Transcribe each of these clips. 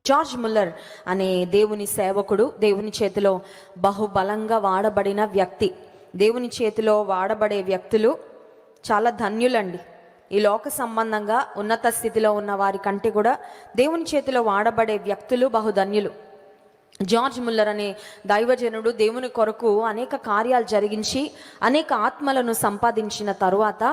George Muller అనే దేవుని సేవకుడు, దేవుని చేతిలో బహుబలంగా వాడబడిన వ్యక్తి. దేవుని చేతిలో వాడబడే వ్యక్తులు చాలా ధన్యులండి. ఈ లోక సంబంధంగా ఉన్నత స్థితిలో ఉన్న వారి కంటే కూడా దేవుని చేతిలో వాడబడే వ్యక్తులు బహుధన్యులు. జార్జ్ ముల్లర్ అనే దైవజనుడు దేవుని కొరకు అనేక కార్యాలు జరిగించి అనేక ఆత్మలను సంపాదించిన తరువాత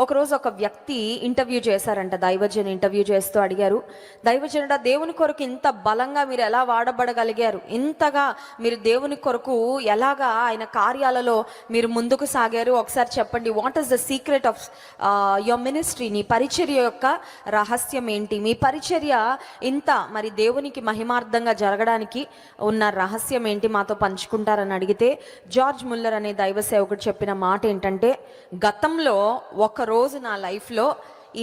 ఒకరోజు ఒక వ్యక్తి ఇంటర్వ్యూ చేశారంట. దైవజను ఇంటర్వ్యూ చేస్తూ అడిగారు, దైవజనుడా, దేవుని కొరకు ఇంత బలంగా మీరు ఎలా వాడబడగలిగారు? ఇంతగా మీరు దేవుని కొరకు ఎలాగా ఆయన కార్యాలలో మీరు ముందుకు సాగారు? ఒకసారి చెప్పండి. What is the secret of your ministry? నీ పరిచర్య యొక్క రహస్యం ఏంటి? మీ పరిచర్య ఇంత మరి దేవునికి మహిమార్థంగా జరగడానికి ఉన్న రహస్యం ఏంటి? మాతో పంచుకుంటారని అడిగితే జార్జ్ ముల్లర్ అనే దైవ సేవకుడు చెప్పిన మాట ఏంటంటే, గతంలో ఒకరోజు నా లైఫ్లో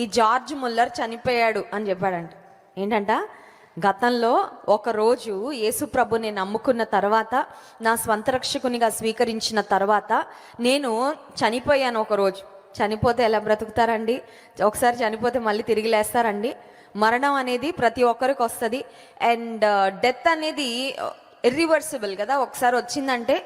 ఈ జార్జ్ ముల్లర్ చనిపోయాడు అని చెప్పాడంట. ఏంటంట? గతంలో ఒకరోజు యేసు ప్రభుని నమ్ముకున్న తర్వాత, నా స్వంత రక్షకునిగా స్వీకరించిన తర్వాత నేను చనిపోయాను. ఒకరోజు చనిపోతే ఎలా బ్రతుకుతారండి? ఒకసారి చనిపోతే మళ్ళీ తిరిగి లేస్తారండి? మరణం అనేది ప్రతి ఒక్కరికి వస్తుంది. అండ్ డెత్ అనేది ఇర్రివర్సిబుల్ కదా. ఒకసారి వచ్చిందంటే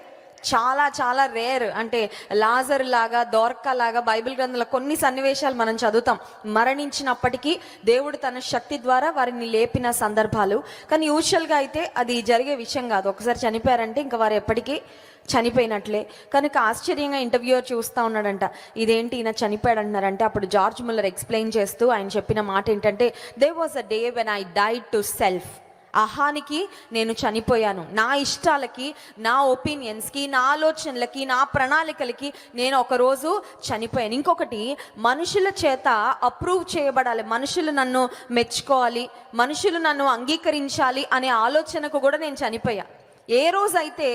చాలా చాలా రేర్. అంటే లాజర్ లాగా, దోర్కా లాగా బైబిల్ గ్రంథంలో కొన్ని సన్నివేశాలు మనం చదువుతాం. మరణించినప్పటికీ దేవుడు తన శక్తి ద్వారా వారిని లేపిన సందర్భాలు. కానీ యూజువల్గా అయితే అది జరిగే విషయం కాదు. ఒకసారి చనిపోయారంటే ఇంకా వారు ఎప్పటికీ చనిపోయినట్లే. కనుక ఆశ్చర్యంగా ఇంటర్వ్యూయర్ చూస్తూ ఉన్నాడంట, ఇదేంటి ఈయన చనిపోయాడు అంటున్నారంటే అప్పుడు జార్జ్ ముల్లర్ ఎక్స్ప్లెయిన్ చేస్తూ ఆయన చెప్పిన మాట ఏంటంటే, there was a day when I died to self. అహానికి నేను చనిపోయాను. నా ఇష్టాలకి, నా ఒపీనియన్స్కి, నా ఆలోచనలకి, నా ప్రణాళికలకి నేను ఒకరోజు చనిపోయాను. ఇంకొకటి, మనుషుల చేత అప్రూవ్ చేయబడాలి, మనుషులు నన్ను మెచ్చుకోవాలి, మనుషులు నన్ను అంగీకరించాలి అనే ఆలోచనకు కూడా నేను చనిపోయా. ఏ రోజైతే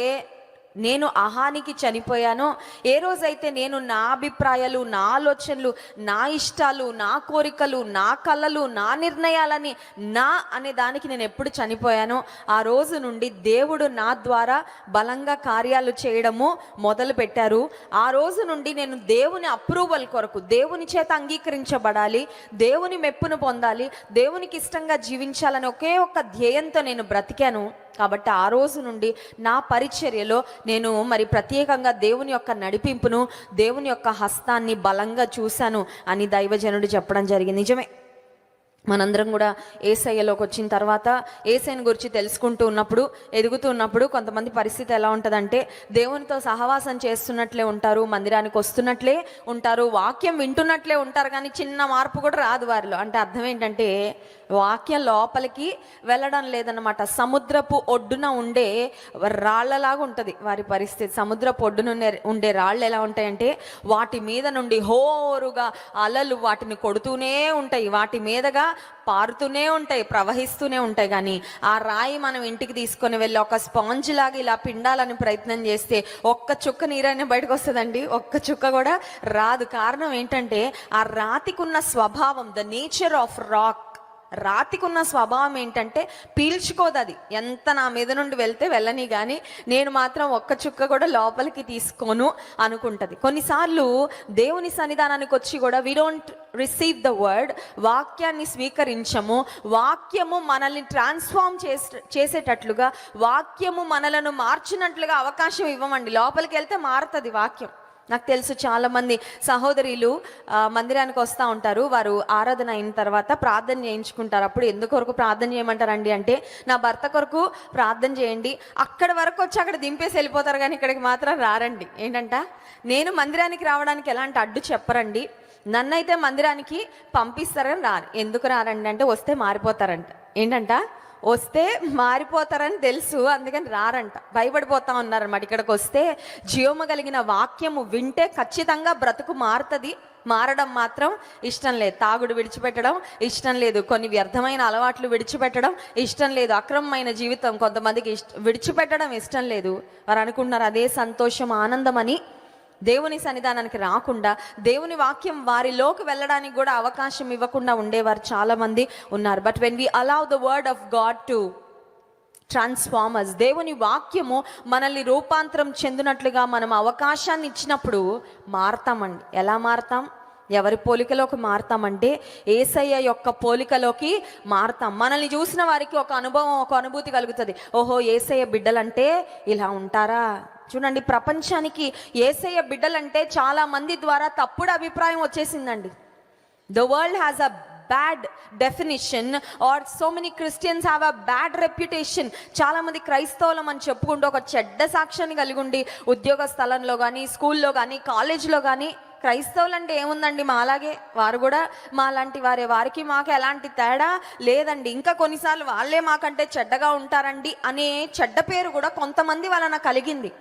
నేను అహానికి చనిపోయానో, ఏ రోజైతే నేను నా అభిప్రాయాలు, నా ఆలోచనలు, నా ఇష్టాలు, నా కోరికలు, నా కళలు, నా నిర్ణయాలని నా అనే దానికి నేను ఎప్పుడు చనిపోయానో ఆ రోజు నుండి దేవుడు నా ద్వారా బలంగా కార్యాలు చేయడము మొదలు పెట్టారు. ఆ రోజు నుండి నేను దేవుని అప్రూవల్ కొరకు, దేవుని చేత అంగీకరించబడాలి, దేవుని మెప్పును పొందాలి, దేవునికి ఇష్టంగా జీవించాలని ఒకే ఒక్క ధ్యేయంతో నేను బ్రతికాను. కాబట్టి ఆ రోజు నుండి నా పరిచర్యలో నేను మరి ప్రత్యేకంగా దేవుని యొక్క నడిపింపును, దేవుని యొక్క హస్తాన్ని బలంగా చూశాను అని దైవజనుడు చెప్పడం జరిగింది. నిజమే, మనందరం కూడా యేసయ్యలోకి వచ్చిన తర్వాత యేసయ్యని గురించి తెలుసుకుంటూ ఉన్నప్పుడు, ఎదుగుతూ ఉన్నప్పుడు కొంతమంది పరిస్థితి ఎలా ఉంటుందంటే, దేవునితో సహవాసం చేస్తున్నట్లే ఉంటారు, మందిరానికి వస్తున్నట్లే ఉంటారు, వాక్యం వింటున్నట్లే ఉంటారు, కానీ చిన్న మార్పు కూడా రాదు వారిలో. అంటే అర్థం ఏంటంటే వాక్యం లోపలికి వెళ్ళడం లేదన్నమాట. సముద్రపు ఒడ్డున ఉండే రాళ్లలాగా ఉంటుంది వారి పరిస్థితి. సముద్రపు ఒడ్డున ఉండే రాళ్ళు ఎలా ఉంటాయంటే, వాటి మీద నుండి హోరుగా అలలు వాటిని కొడుతూనే ఉంటాయి, వాటి మీదగా పారుతూనే ఉంటాయి, ప్రవహిస్తూనే ఉంటాయి. కానీ ఆ రాయి మనం ఇంటికి తీసుకొని వెళ్ళి ఒక స్పాంజ్ లాగా ఇలా పిండాలని ప్రయత్నం చేస్తే ఒక్క చుక్క నీరైనా బయటకు వస్తుందండి? ఒక్క చుక్క కూడా రాదు. కారణం ఏంటంటే ఆ రాతికున్న స్వభావం, ద నేచర్ ఆఫ్ రాక్. రాతికున్న స్వభావం ఏంటంటే పీల్చుకోదు. అది ఎంత నా మీద నుండి వెళ్తే వెళ్ళని, కానీ నేను మాత్రం ఒక్క చుక్క కూడా లోపలికి తీసుకోను అనుకుంటుంది. కొన్నిసార్లు దేవుని సన్నిధానానికి వచ్చి కూడా we don't receive the word, వాక్యాన్ని స్వీకరించము. వాక్యము మనల్ని ట్రాన్స్ఫార్మ్ చేసేటట్లుగా, వాక్యము మనలను మార్చినట్లుగా అవకాశం ఇవ్వమండి. లోపలికి వెళ్తే మారుతుంది వాక్యం. నాకు తెలుసు చాలామంది సహోదరులు మందిరానికి వస్తూ ఉంటారు, వారు ఆరాధన అయిన తర్వాత ప్రార్థన చేయించుకుంటారు. అప్పుడు ఎందుకొరకు ప్రార్థన చేయమంటారండి అంటే, నా భర్త కొరకు ప్రార్థన చేయండి. అక్కడ వరకు వచ్చి అక్కడ దింపేసి వెళ్ళిపోతారు, కానీ ఇక్కడికి మాత్రం రారండి. ఏంటంట, నేను మందిరానికి రావడానికి ఎలాంటి అడ్డు చెప్పరండి, నన్నైతే మందిరానికి పంపిస్తారని రారు. ఎందుకు రారండి అంటే, వస్తే మారిపోతారంట. ఏంటంట, వస్తే మారిపోతారని తెలుసు, అందుకని రారంట. భయపడిపోతా ఉన్నారన్నమాట. ఇక్కడికి వస్తే జీవము కలిగిన వాక్యము వింటే ఖచ్చితంగా బ్రతుకు మారుతుంది, మారడం మాత్రం ఇష్టం లేదు. తాగుడు విడిచిపెట్టడం ఇష్టం లేదు, కొన్ని వ్యర్థమైన అలవాట్లు విడిచిపెట్టడం ఇష్టం లేదు, అక్రమమైన జీవితం కొంతమందికి విడిచిపెట్టడం ఇష్టం లేదు. వారు అనుకుంటున్నారు అదే సంతోషం, ఆనందం అని. దేవుని సన్నిధానానికి రాకుండా, దేవుని వాక్యం వారిలోకి వెళ్ళడానికి కూడా అవకాశం ఇవ్వకుండా ఉండేవారు చాలామంది ఉన్నారు. But when we allow the word of God to transformers, దేవుని వాక్యము మనల్ని రూపాంతరం చెందినట్లుగా మనం అవకాశాన్ని ఇచ్చినప్పుడు మారతామండి. ఎలా మారతాం? ఎవరి పోలికలోకి మారతామంటే యేసయ్య యొక్క పోలికలోకి మారతాం. మనల్ని చూసిన వారికి ఒక అనుభవం, ఒక అనుభూతి కలుగుతుంది. ఓహో, యేసయ్య బిడ్డలంటే ఇలా ఉంటారా. చూడండి, ప్రపంచానికి యేసయ్య బిడ్డలంటే చాలా మంది ద్వారా తప్పుడు అభిప్రాయం వచ్చేసిందండి. The world has a bad definition or so many Christians have a bad reputation. చాలామంది క్రైస్తవులం అని చెప్పుకుంటూ ఒక చెడ్డ సాక్ష్యాన్ని కలిగి ఉండి ఉద్యోగ స్థలంలో కానీ, స్కూల్లో కానీ, కాలేజీలో కానీ, క్రైస్తవులు అంటే ఏముందండి, మాలాగే, వారు కూడా మాలాంటి వారే, వారికి మాకు ఎలాంటి తేడా లేదండి, ఇంకా కొన్నిసార్లు వాళ్ళే మాకంటే చెడ్డగా ఉంటారండి అనే చెడ్డ పేరు కూడా కొంతమంది వలన కలిగింది.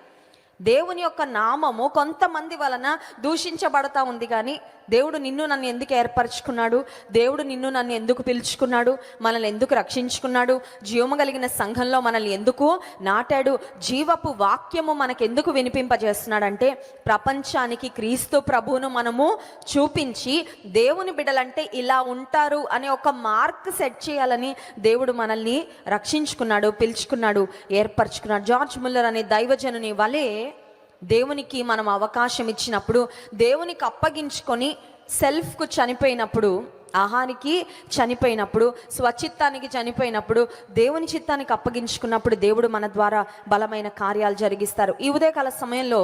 దేవుని యొక్క నామము కొంతమంది వలన దూషించబడతా ఉంది. కానీ దేవుడు నిన్ను నన్ను ఎందుకు ఏర్పరచుకున్నాడు, దేవుడు నిన్ను నన్ను ఎందుకు పిలుచుకున్నాడు, మనల్ని ఎందుకు రక్షించుకున్నాడు, జీవము కలిగిన సంఘంలో మనల్ని ఎందుకు నాటాడు, జీవపు వాక్యము మనకెందుకు వినిపింపజేస్తున్నాడంటే ప్రపంచానికి క్రీస్తు ప్రభువును మనము చూపించి దేవుని బిడ్డలంటే ఇలా ఉంటారు అనే ఒక మార్క్ సెట్ చేయాలని దేవుడు మనల్ని రక్షించుకున్నాడు, పిలుచుకున్నాడు, ఏర్పరచుకున్నాడు. జార్జ్ ముల్లర్ అనే దైవజనుని వలె దేవునికి మనం అవకాశం ఇచ్చినప్పుడు, దేవునికి అప్పగించుకొని సెల్ఫ్కు చనిపోయినప్పుడు, ఆహానికి చనిపోయినప్పుడు, స్వచిత్తానికి చనిపోయినప్పుడు, దేవుని చిత్తానికి అప్పగించుకున్నప్పుడు దేవుడు మన ద్వారా బలమైన కార్యాలు జరిగిస్తారు. ఈ ఉదయకాల సమయంలో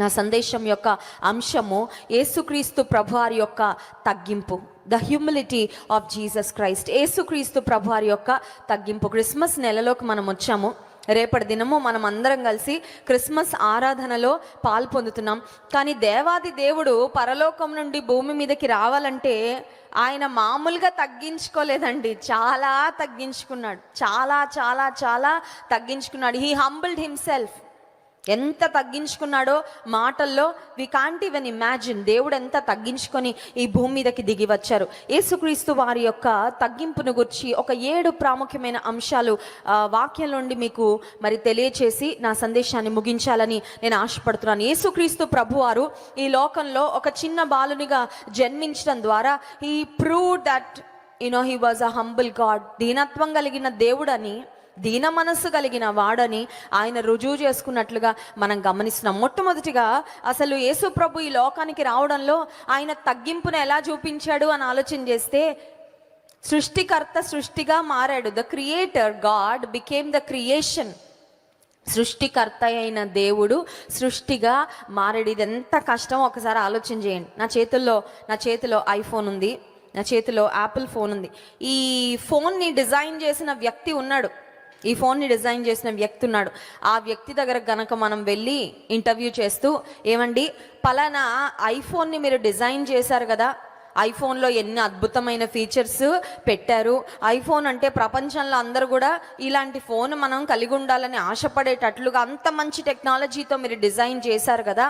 నా సందేశం యొక్క అంశము యేసుక్రీస్తు ప్రభువారి యొక్క తగ్గింపు, the humility of Jesus Christ. యేసుక్రీస్తు ప్రభువారి యొక్క తగ్గింపు. క్రిస్మస్ నెలలోకి మనం వచ్చాము. రేపటి దినము మనం అందరం కలిసి క్రిస్మస్ ఆరాధనలో పాల్పొందుతున్నాం. కానీ దేవాది దేవుడు పరలోకం నుండి భూమి మీదకి రావాలంటే ఆయన మామూలుగా తగ్గించుకోలేదండి, చాలా తగ్గించుకున్నాడు, చాలా చాలా చాలా తగ్గించుకున్నాడు. He humbled himself. ఎంత తగ్గించుకున్నాడో మాటల్లో వి కాంట్ ఈవెన్ ఇమాజిన్. దేవుడు ఎంత తగ్గించుకొని ఈ భూమి మీదకి దిగి వచ్చారు. యేసుక్రీస్తు వారి యొక్క తగ్గింపును గురించి ఒక 7 ప్రాముఖ్యమైన అంశాలు వాక్యం నుండి మీకు మరి తెలియచేసి నా సందేశాన్ని ముగించాలని నేను ఆశపడుతున్నాను. యేసుక్రీస్తు ప్రభువారు ఈ లోకంలో ఒక చిన్న బాలునిగా జన్మించడం ద్వారా he proved that he was a humble God. దీనత్వం కలిగిన దేవుడని, దీన మనస్సు కలిగిన వాడని ఆయన రుజువు చేసుకున్నట్లుగా మనం గమనిస్తున్నాం. మొట్టమొదటిగా అసలు యేసు ప్రభు ఈ లోకానికి రావడంలో ఆయన తగ్గింపును ఎలా చూపించాడు అని ఆలోచన చేస్తే, సృష్టికర్త సృష్టిగా మారాడు. The creator God became the creation. సృష్టికర్త అయిన దేవుడు సృష్టిగా మారాడు. ఇది ఎంత కష్టమో ఒకసారి ఆలోచన చేయండి. నా చేతిలో ఐఫోన్ ఉంది, నా చేతిలో యాపిల్ ఫోన్ ఉంది. ఈ ఫోన్ని డిజైన్ చేసిన వ్యక్తి ఉన్నాడు, ఈ ఫోన్ని డిజైన్ చేసిన వ్యక్తి ఉన్నాడు. ఆ వ్యక్తి దగ్గర గనక మనం వెళ్ళి ఇంటర్వ్యూ చేస్తూ, ఏమండి పలానా ఐఫోన్ని మీరు డిజైన్ చేశారు కదా, ఐఫోన్లో ఎన్ని అద్భుతమైన ఫీచర్స్ పెట్టారు, ఐఫోన్ అంటే ప్రపంచంలో అందరూ కూడా ఇలాంటి ఫోన్ మనం కలిగి ఉండాలని ఆశపడేటట్లుగా అంత మంచి టెక్నాలజీతో మీరు డిజైన్ చేశారు కదా,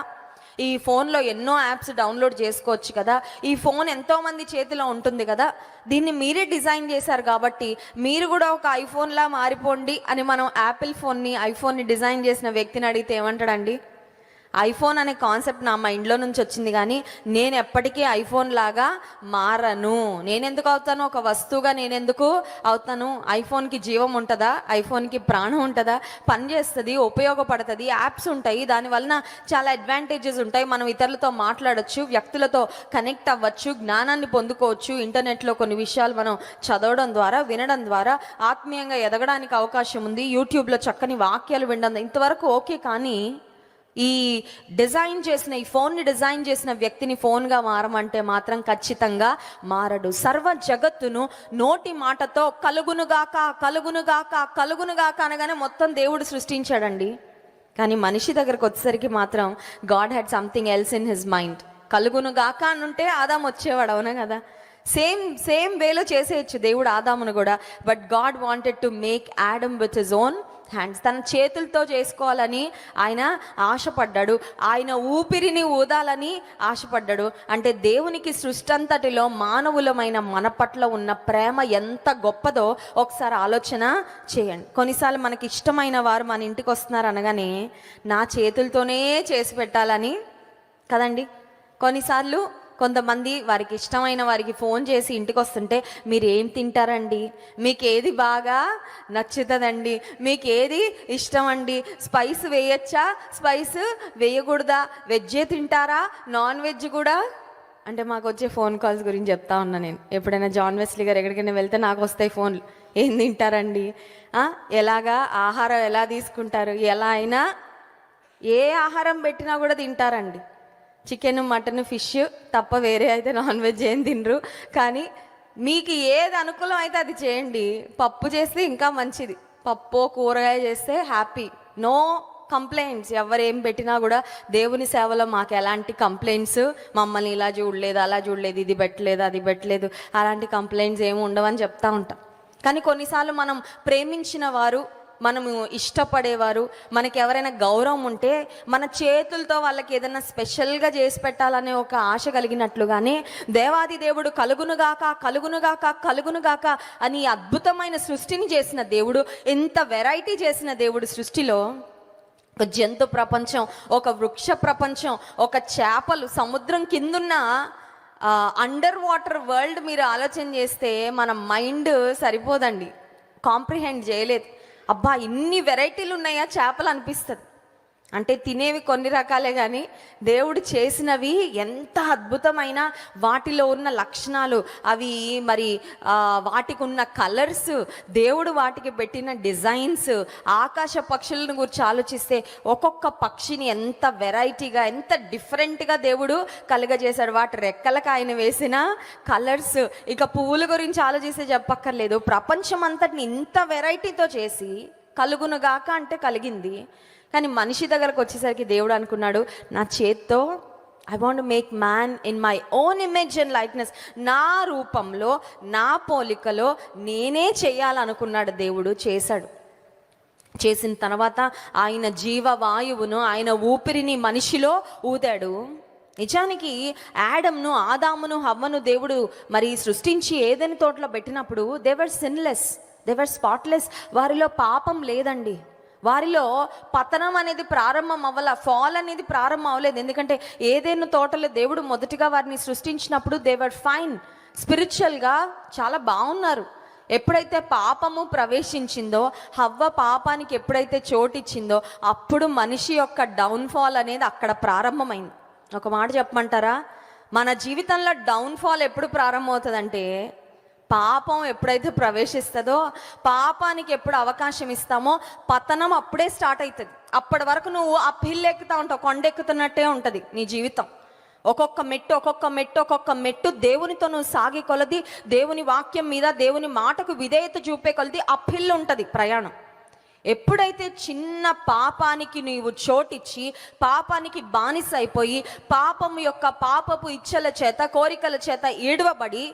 ఈ ఫోన్లో ఎన్నో యాప్స్ డౌన్లోడ్ చేసుకోవచ్చు కదా, ఈ ఫోన్ ఎంతోమంది చేతిలో ఉంటుంది కదా, దీన్ని మీరే డిజైన్ చేశారు కాబట్టి మీరు కూడా ఒక ఐఫోన్లా మారిపోండి అని మనం యాపిల్ ఐఫోన్ని డిజైన్ చేసిన వ్యక్తిని అడిగితే ఏమంటాడండి? ఐఫోన్ అనే కాన్సెప్ట్ నా మైండ్లో నుంచి వచ్చింది, కానీ నేను ఎప్పటికీ ఐఫోన్ లాగా మారను. నేనెందుకు అవుతాను? ఒక వస్తువుగా నేనెందుకు అవుతాను? ఐఫోన్కి జీవం ఉంటుందా? ఐఫోన్కి ప్రాణం ఉంటుందా? పని చేస్తుంది, ఉపయోగపడుతుంది, యాప్స్ ఉంటాయి, దానివలన చాలా అడ్వాంటేజెస్ ఉంటాయి. మనం ఇతరులతో మాట్లాడచ్చు, వ్యక్తులతో కనెక్ట్ అవ్వచ్చు, జ్ఞానాన్ని పొందుకోవచ్చు. ఇంటర్నెట్లో కొన్ని విషయాలు మనం చదవడం ద్వారా, వినడం ద్వారా ఆత్మీయంగా ఎదగడానికి అవకాశం ఉంది. యూట్యూబ్లో చక్కని వాక్యాలు వినడం ఇంతవరకు ఓకే. కానీ ఈ ఫోన్ని డిజైన్ చేసిన వ్యక్తిని ఫోన్గా మారమంటే మాత్రం ఖచ్చితంగా మారడు. సర్వ జగత్తును నోటి మాటతో కలుగునుగాక కలుగునుగాక కలుగునుగాక అనగానే మొత్తం దేవుడు సృష్టించాడండి. కానీ మనిషి దగ్గరకు వచ్చేసరికి మాత్రం God had something else in his mind. కలుగునుగాక అనుంటే ఆదాం వచ్చేవాడు, అవునా కదా? సేమ్ వేలో చేసేయచ్చు దేవుడు ఆదామును కూడా. But God wanted to make Adam with his own hands. తన చేతులతో చేసుకోవాలని ఆయన ఆశపడ్డాడు. ఆయన ఊపిరిని ఊదాలని ఆశపడ్డాడు. అంటే దేవునికి సృష్టి అంతటిలో మానవులమైన మన పట్ల ఉన్న ప్రేమ ఎంత గొప్పదో ఒకసారి ఆలోచన చేయండి. కొన్నిసార్లు మనకి ఇష్టమైన వారు మన ఇంటికి వస్తున్నారు అనగానే నా చేతులతోనే చేసి పెట్టాలని కదండి. కొన్నిసార్లు కొంతమంది వారికి ఇష్టమైన వారికి ఫోన్ చేసి ఇంటికి వస్తుంటే, మీరు ఏం తింటారండి, మీకు ఏది బాగా నచ్చుతుందండి, మీకు ఏది ఇష్టం అండి, స్పైస్ వేయచ్చా, స్పైస్ వేయకూడదా, వెజ్జే తింటారా, నాన్ వెజ్ కూడా అంటే మాకు వచ్చే ఫోన్ కాల్స్ గురించి చెప్తా ఉన్నా నేను. ఎప్పుడైనా జాన్ వెస్లీ గారు ఎక్కడికైనా వెళ్తే నాకు వస్తాయి ఫోన్లు. ఏం తింటారండి, ఎలాగా ఆహారం ఎలా తీసుకుంటారు, ఎలా అయినా ఏ ఆహారం పెట్టినా కూడా తింటారండి. చికెన్, మటన్, ఫిష్ తప్ప వేరే అయితే నాన్ వెజ్ ఏం తినరు. కానీ మీకు ఏది అనుకూలం అయితే అది చేయండి. పప్పు చేస్తే ఇంకా మంచిది, పప్పు కూరగాయ చేస్తే హ్యాపీ, నో కంప్లైంట్స్. ఎవరేం పెట్టినా కూడా దేవుని సేవలో మాకు ఎలాంటి కంప్లైంట్స్, మమ్మల్ని ఇలా చూడలేదు, అలా చూడలేదు, ఇది పెట్టలేదు, అది పెట్టలేదు, అలాంటి కంప్లైంట్స్ ఏమి ఉండవని చెప్తా ఉంటాం. కానీ కొన్నిసార్లు మనం ప్రేమించిన వారు, మనము ఇష్టపడేవారు, మనకి ఎవరైనా గౌరవం ఉంటే మన చేతులతో వాళ్ళకి ఏదైనా స్పెషల్గా చేసి పెట్టాలనే ఒక ఆశ కలిగినట్లుగానే దేవాది దేవుడు కలుగునుగాక కలుగునుగాక కలుగునుగాక అని అద్భుతమైన సృష్టిని చేసిన దేవుడు, ఎంత వెరైటీ చేసిన దేవుడు సృష్టిలో ఒక జంతు ప్రపంచం, ఒక వృక్ష ప్రపంచం, ఒక చేపలు, సముద్రం కిందున్న అండర్ వాటర్ వరల్డ్ మీరు ఆలోచన చేస్తే మన మైండ్ సరిపోదండి, కాంప్రిహెండ్ చేయలేదు. అబ్బా ఇన్ని వెరైటీలు ఉన్నాయా చేపలు అనిపిస్తుంది. అంటే తినేవి కొన్ని రకాలే, కానీ దేవుడు చేసినవి ఎంత అద్భుతమైన, వాటిలో ఉన్న లక్షణాలు, అవి మరి వాటికి ఉన్న కలర్స్, దేవుడు వాటికి పెట్టిన డిజైన్స్, ఆకాశ పక్షులను గురించి ఆలోచిస్తే ఒక్కొక్క పక్షిని ఎంత వెరైటీగా, ఎంత డిఫరెంట్గా దేవుడు కలుగజేశాడు. వాటి రెక్కలకు ఆయన వేసిన కలర్స్, ఇక పువ్వుల గురించి ఆలోచిస్తే చెప్పక్కర్లేదు. ప్రపంచం అంతటిని ఇంత వెరైటీతో చేసి కలుగునుగాక అంటే కలిగింది. కానీ మనిషి దగ్గరకు వచ్చేసరికి దేవుడు అనుకున్నాడు, నా చేత్తో I want make man in my own image and likeness, నా రూపంలో నా పోలికలో నేనే చేయాలనుకున్నాడు. దేవుడు చేశాడు. చేసిన తర్వాత ఆయన జీవవాయువును, ఆయన ఊపిరిని మనిషిలో ఊదాడు. నిజానికి ఆడమ్ను, ఆదామును, హవ్వను దేవుడు మరి సృష్టించి ఏదైనా తోటలో పెట్టినప్పుడు they were sinless, they were spotless. వారిలో పాపం లేదండి. వారిలో పతనం అనేది ప్రారంభం అవ్వాల, ఫాల్ అనేది ప్రారంభం అవ్వలేదు. ఎందుకంటే ఏదైనా తోటలో దేవుడు మొదటిగా వారిని సృష్టించినప్పుడు దే వర్ ఫైన్, స్పిరిచువల్గా చాలా బాగున్నారు. ఎప్పుడైతే పాపము ప్రవేశించిందో, హవ్వ పాపానికి ఎప్పుడైతే చోటిచ్చిందో, అప్పుడు మనిషి యొక్క డౌన్ఫాల్ అనేది అక్కడ ప్రారంభమైంది. ఒక మాట చెప్పమంటారా, మన జీవితంలో డౌన్ఫాల్ ఎప్పుడు ప్రారంభమవుతుందంటే, పాపం ఎప్పుడైతే ప్రవేశిస్తుందో, పాపానికి ఎప్పుడు అవకాశం ఇస్తామో పతనం అప్పుడే స్టార్ట్ అవుతుంది. అప్పటి వరకు నువ్వు ఆ హిల్ ఎక్కుతా ఉంటావు, కొండ ఎక్కుతున్నట్టే ఉంటుంది నీ జీవితం. ఒక్కొక్క మెట్టు ఒక్కొక్క మెట్టు ఒక్కొక్క మెట్టు దేవునితో నువ్వు సాగే కొలది, దేవుని వాక్యం మీద, దేవుని మాటకు విధేయత చూపే కొలది అప్ హిల్ ఉంటుంది ప్రయాణం. ఎప్పుడైతే చిన్న పాపానికి నీవు చోటిచ్చి, పాపానికి బానిస అయిపోయి, పాపం యొక్క పాపపు ఇచ్చల చేత, కోరికల చేత ఈడవబడి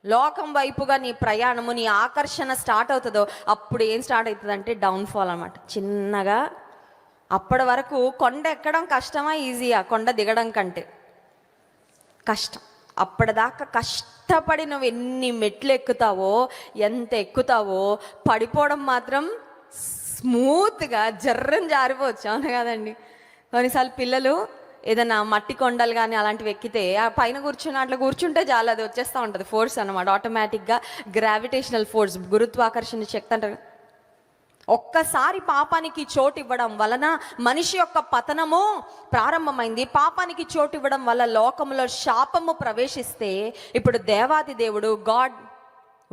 లోకం వైపుగా నీ ప్రయాణము, నీ ఆకర్షణ స్టార్ట్ అవుతుందో, అప్పుడు ఏం స్టార్ట్ అవుతుంది అంటే డౌన్ఫాల్ అన్నమాట. చిన్నగా అప్పటి వరకు కొండ ఎక్కడం కష్టమా ఈజీయా? కొండ దిగడం కంటే కష్టం. అప్పటిదాకా కష్టపడి నువ్వు ఎన్ని మెట్లు ఎక్కుతావో, ఎంత ఎక్కుతావో, పడిపోవడం మాత్రం స్మూత్గా జర్రం జారిపోవచ్చు. అవును కదండి. కొన్నిసార్లు పిల్లలు ఏదైనా మట్టి కొండలు కానీ అలాంటివి ఎక్కితే ఆ పైన కూర్చుని అట్లా కూర్చుంటే చాలా అది వచ్చేస్తూ ఉంటుంది, ఫోర్స్ అన్నమాట. ఆటోమేటిక్గా గ్రావిటేషనల్ ఫోర్స్, గురుత్వాకర్షణ శక్తి అంటారు. ఒక్కసారి పాపానికి చోటు ఇవ్వడం వలన మనిషి యొక్క పతనము ప్రారంభమైంది. పాపానికి చోటు ఇవ్వడం వల్ల లోకంలో శాపము ప్రవేశిస్తే, ఇప్పుడు దేవాది దేవుడు God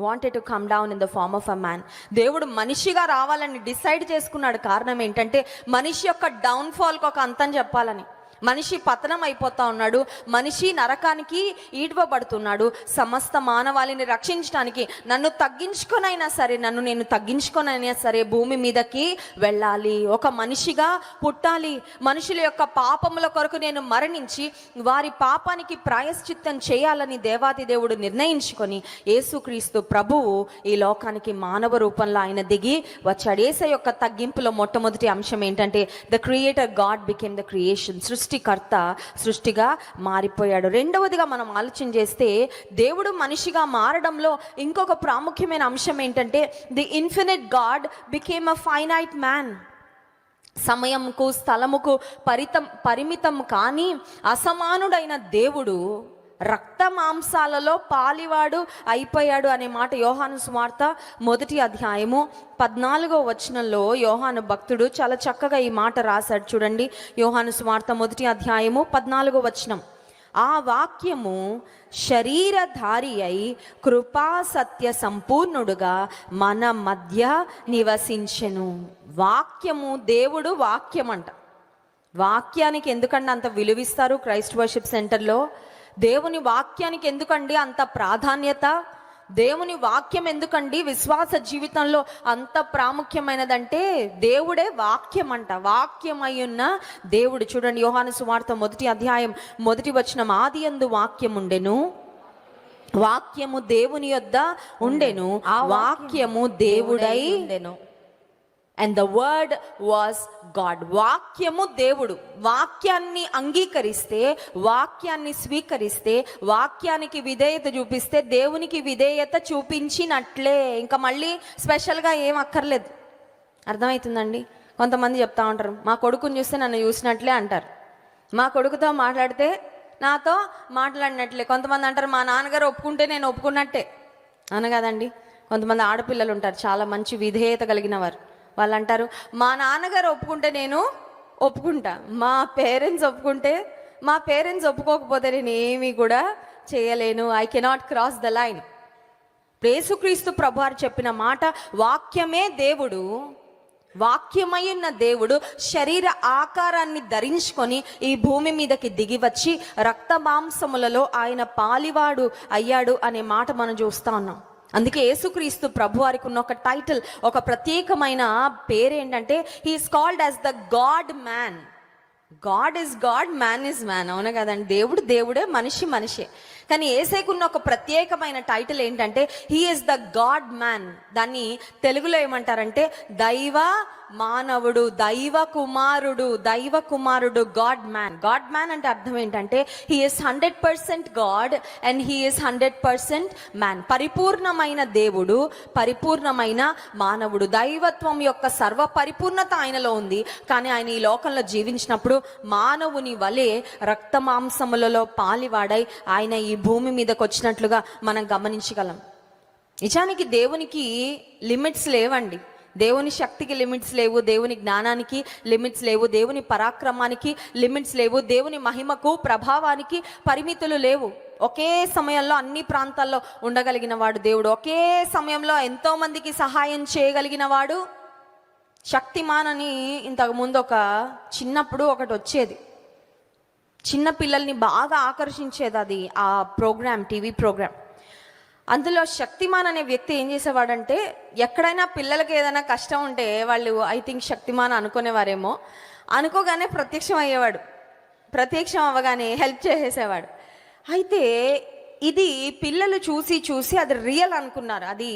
wanted to come down in the form of a man. దేవుడు మనిషిగా రావాలని డిసైడ్ చేసుకున్నాడు. కారణం ఏంటంటే మనిషి యొక్క డౌన్ఫాల్కి ఒక అంతం చెప్పాలని. మనిషి పతనం అయిపోతా ఉన్నాడు, మనిషి నరకానికి ఈడ్వబడుతున్నాడు. సమస్త మానవాళిని రక్షించడానికి నన్ను తగ్గించుకొనైనా సరే, నన్ను నేను తగ్గించుకొనైనా సరే భూమి మీదకి వెళ్ళాలి, ఒక మనిషిగా పుట్టాలి. మనుషుల యొక్క పాపముల కొరకు నేను మరణించి వారి పాపానికి ప్రాయశ్చిత్తం చేయాలని దేవాది దేవుడు నిర్ణయించుకొని యేసుక్రీస్తు ప్రభువు ఈ లోకానికి మానవ రూపంలో ఆయన దిగి వచ్చాడు. యేసు యొక్క తగ్గింపులో మొట్టమొదటి అంశం ఏంటంటే the creator God became the creation. సృష్టికర్త సృష్టిగా మారిపోయాడు. రెండవదిగా మనం ఆలోచన చేస్తే దేవుడు మనిషిగా మారడంలో ఇంకొక ప్రాముఖ్యమైన అంశం ఏంటంటే the infinite God became a finite man. సమయంకు స్థలముకు పరిమితం కానీ అసమానుడైన దేవుడు రక్త మాంసాలలో పాలివాడు అయిపోయాడు అనే మాట యోహాను సువార్త 1వ అధ్యాయము 14వ వచనంలో యోహాను భక్తుడు చాలా చక్కగా ఈ మాట రాశాడు. చూడండి, యోహాను సువార్త 1వ అధ్యాయము 14వ వచనం. ఆ వాక్యము శరీరధారి అయి కృపా సత్య సంపూర్ణుడుగా మన మధ్య నివసించెను. వాక్యము, దేవుడు వాక్యం అంట. వాక్యానికి ఎందుకండి అంత విలువిస్తారు క్రైస్ట్ వర్షిప్ సెంటర్లో? దేవుని వాక్యానికి ఎందుకండి అంత ప్రాధాన్యత? దేవుని వాక్యం ఎందుకండి విశ్వాస జీవితంలో అంత ప్రాముఖ్యమైనదంటే దేవుడే వాక్యం అంట. వాక్యం అయ్యున్న దేవుడు. చూడండి, యోహాను సువార్త 1వ అధ్యాయం 1వ వచనం, ఆదియందు వాక్యం ఉండెను, వాక్యము దేవుని యొద్ద ఉండెను, ఆ వాక్యము దేవుడై ఉండెను. And the word was God. వాక్యము దేవుడు. వాక్యాన్ని అంగీకరిస్తే, వాక్యాన్ని స్వీకరిస్తే, వాక్యానికి విధేయత చూపిస్తే దేవునికి విధేయత చూపించినట్లే. ఇంకా మళ్ళీ స్పెషల్గా ఏం అక్కర్లేదు. అర్థమవుతుందండి? కొంతమంది చెప్తా ఉంటారు, మా కొడుకుని చూస్తే నన్ను చూసినట్లే అంటారు, మా కొడుకుతో మాట్లాడితే నాతో మాట్లాడినట్లే. కొంతమంది అంటారు, మా నాన్నగారు ఒప్పుకుంటే నేను ఒప్పుకున్నట్టే. అను కదండి. కొంతమంది ఆడపిల్లలు ఉంటారు చాలా మంచి విధేయత కలిగిన వారు. వాళ్ళు అంటారు, మా నాన్నగారు ఒప్పుకుంటే నేను ఒప్పుకుంటా, మా పేరెంట్స్ ఒప్పుకుంటే, మా పేరెంట్స్ ఒప్పుకోకపోతే నేను ఏమీ కూడా చేయలేను, I cannot cross the line. యేసుక్రీస్తు ప్రభువారు చెప్పిన మాట, వాక్యమే దేవుడు. వాక్యమై ఉన్న దేవుడు శరీర ఆకారాన్ని ధరించుకొని ఈ భూమి మీదకి దిగి వచ్చి రక్త మాంసములలో ఆయన పాలివాడు అయ్యాడు అనే మాట మనం చూస్తా ఉన్నాం. అందుకే యేసుక్రీస్తు ప్రభువారికి ఉన్న ఒక టైటిల్, ఒక ప్రత్యేకమైన పేరు ఏంటంటే, he is called as the God man. God is God, man is man. అవునా కదండి? దేవుడు దేవుడే, మనిషి మనిషే. కానీ యేసేకున్న ఒక ప్రత్యేకమైన టైటిల్ ఏంటంటే, he is the God man. దాన్ని తెలుగులో ఏమంటారంటే దైవ మానవుడు, దైవ కుమారుడు. దైవ కుమారుడు, గాడ్ మ్యాన్. గాడ్ మ్యాన్ అంటే అర్థం ఏంటంటే, he is 100% God and he is 100% man. పరిపూర్ణమైన దేవుడు, పరిపూర్ణమైన మానవుడు. దైవత్వం యొక్క సర్వ పరిపూర్ణత ఆయనలో ఉంది. కానీ ఆయన ఈ లోకంలో జీవించినప్పుడు మానవుని వలె రక్త మాంసములలో పాలివాడై ఆయన ఈ భూమి మీదకి వచ్చినట్లుగా మనం గమనించగలం. నిజానికి దేవునికి లిమిట్స్ లేవండి. దేవుని శక్తికి లిమిట్స్ లేవు, దేవుని జ్ఞానానికి లిమిట్స్ లేవు, దేవుని పరాక్రమానికి లిమిట్స్ లేవు, దేవుని మహిమకు ప్రభావానికి పరిమితులు లేవు. ఒకే సమయంలో అన్ని ప్రాంతాల్లో ఉండగలిగిన వాడు దేవుడు. ఒకే సమయంలో ఎంతో మందికి సహాయం చేయగలిగిన వాడు. శక్తిమాన్ అని ఇంతకుముందు చిన్నప్పుడు ఒకటి వచ్చేది, చిన్న పిల్లల్ని బాగా ఆకర్షించేది అది, ఆ ప్రోగ్రామ్, టీవీ ప్రోగ్రామ్. అందులో శక్తిమాన్ అనే వ్యక్తి ఏం చేసేవాడంటే, ఎక్కడైనా పిల్లలకి ఏదైనా కష్టం ఉంటే వాళ్ళు ఐ థింక్ శక్తిమాన్ అనుకునేవారేమో, అనుకోగానే ప్రత్యక్షం అయ్యేవాడు. ప్రత్యక్షం అవ్వగానే హెల్ప్ చేసేసేవాడు. అయితే ఇది పిల్లలు చూసి చూసి అది రియల్ అనుకున్నారు. అది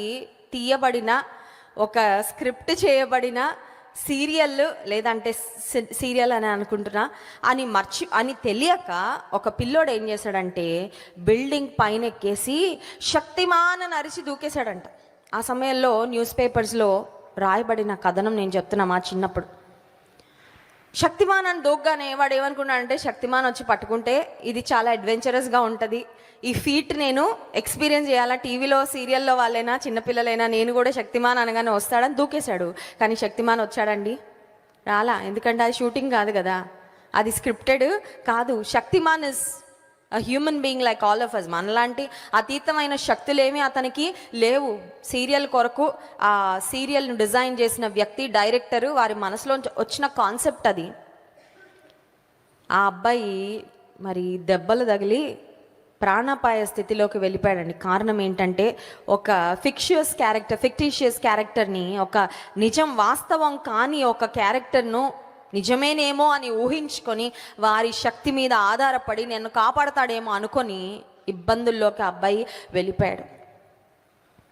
తీయబడిన, ఒక స్క్రిప్ట్ చేయబడిన సీరియల్, లేదంటే సీరియల్ అని అనుకుంటున్నా అని తెలియక ఒక పిల్లోడు ఏం చేశాడంటే బిల్డింగ్ పైన ఎక్కేసి శక్తిమాన్ అని అరిచి దూకేశాడంట. ఆ సమయంలో న్యూస్ పేపర్స్లో రాయబడిన కథనం నేను చెప్తున్నా. మా చిన్నప్పుడు శక్తిమాన్ అని దూగ్గానే వాడు ఏమనుకున్నాడంటే, శక్తిమాన్ వచ్చి పట్టుకుంటే ఇది చాలా అడ్వెంచరస్గా ఉంటుంది, ఈ ఫీట్ నేను ఎక్స్పీరియన్స్ చేయాలా, టీవీలో సీరియల్లో వాళ్ళైనా చిన్నపిల్లలైనా నేను కూడా శక్తిమాన్ అనగానే వస్తాడని దూకేశాడు. కానీ శక్తిమాన్ వచ్చాడండి? రాలా. ఎందుకంటే అది షూటింగ్ కాదు కదా, అది స్క్రిప్టెడ్ కాదు. Shaktimaan is a human being like all of us. మనలాంటి అతీతమైన శక్తులేమీ అతనికి లేవు. సీరియల్ కొరకు ఆ సీరియల్ను డిజైన్ చేసిన వ్యక్తి, డైరెక్టరు, వారి మనసులో వచ్చిన కాన్సెప్ట్ అది. ఆ అబ్బాయి మరి దెబ్బలు తగిలి ప్రాణాపాయ స్థితిలోకి వెళ్ళిపోయాడండి. కారణం ఏంటంటే, ఒక ఫిక్టీషియస్ క్యారెక్టర్ని, ఒక నిజం వాస్తవం కాని ఒక క్యారెక్టర్ను నిజమేనేమో అని ఊహించుకొని వారి శక్తి మీద ఆధారపడి నన్ను కాపాడతాడేమో అనుకొని ఇబ్బందుల్లోకి అబ్బాయి వెళ్ళిపోయాడు.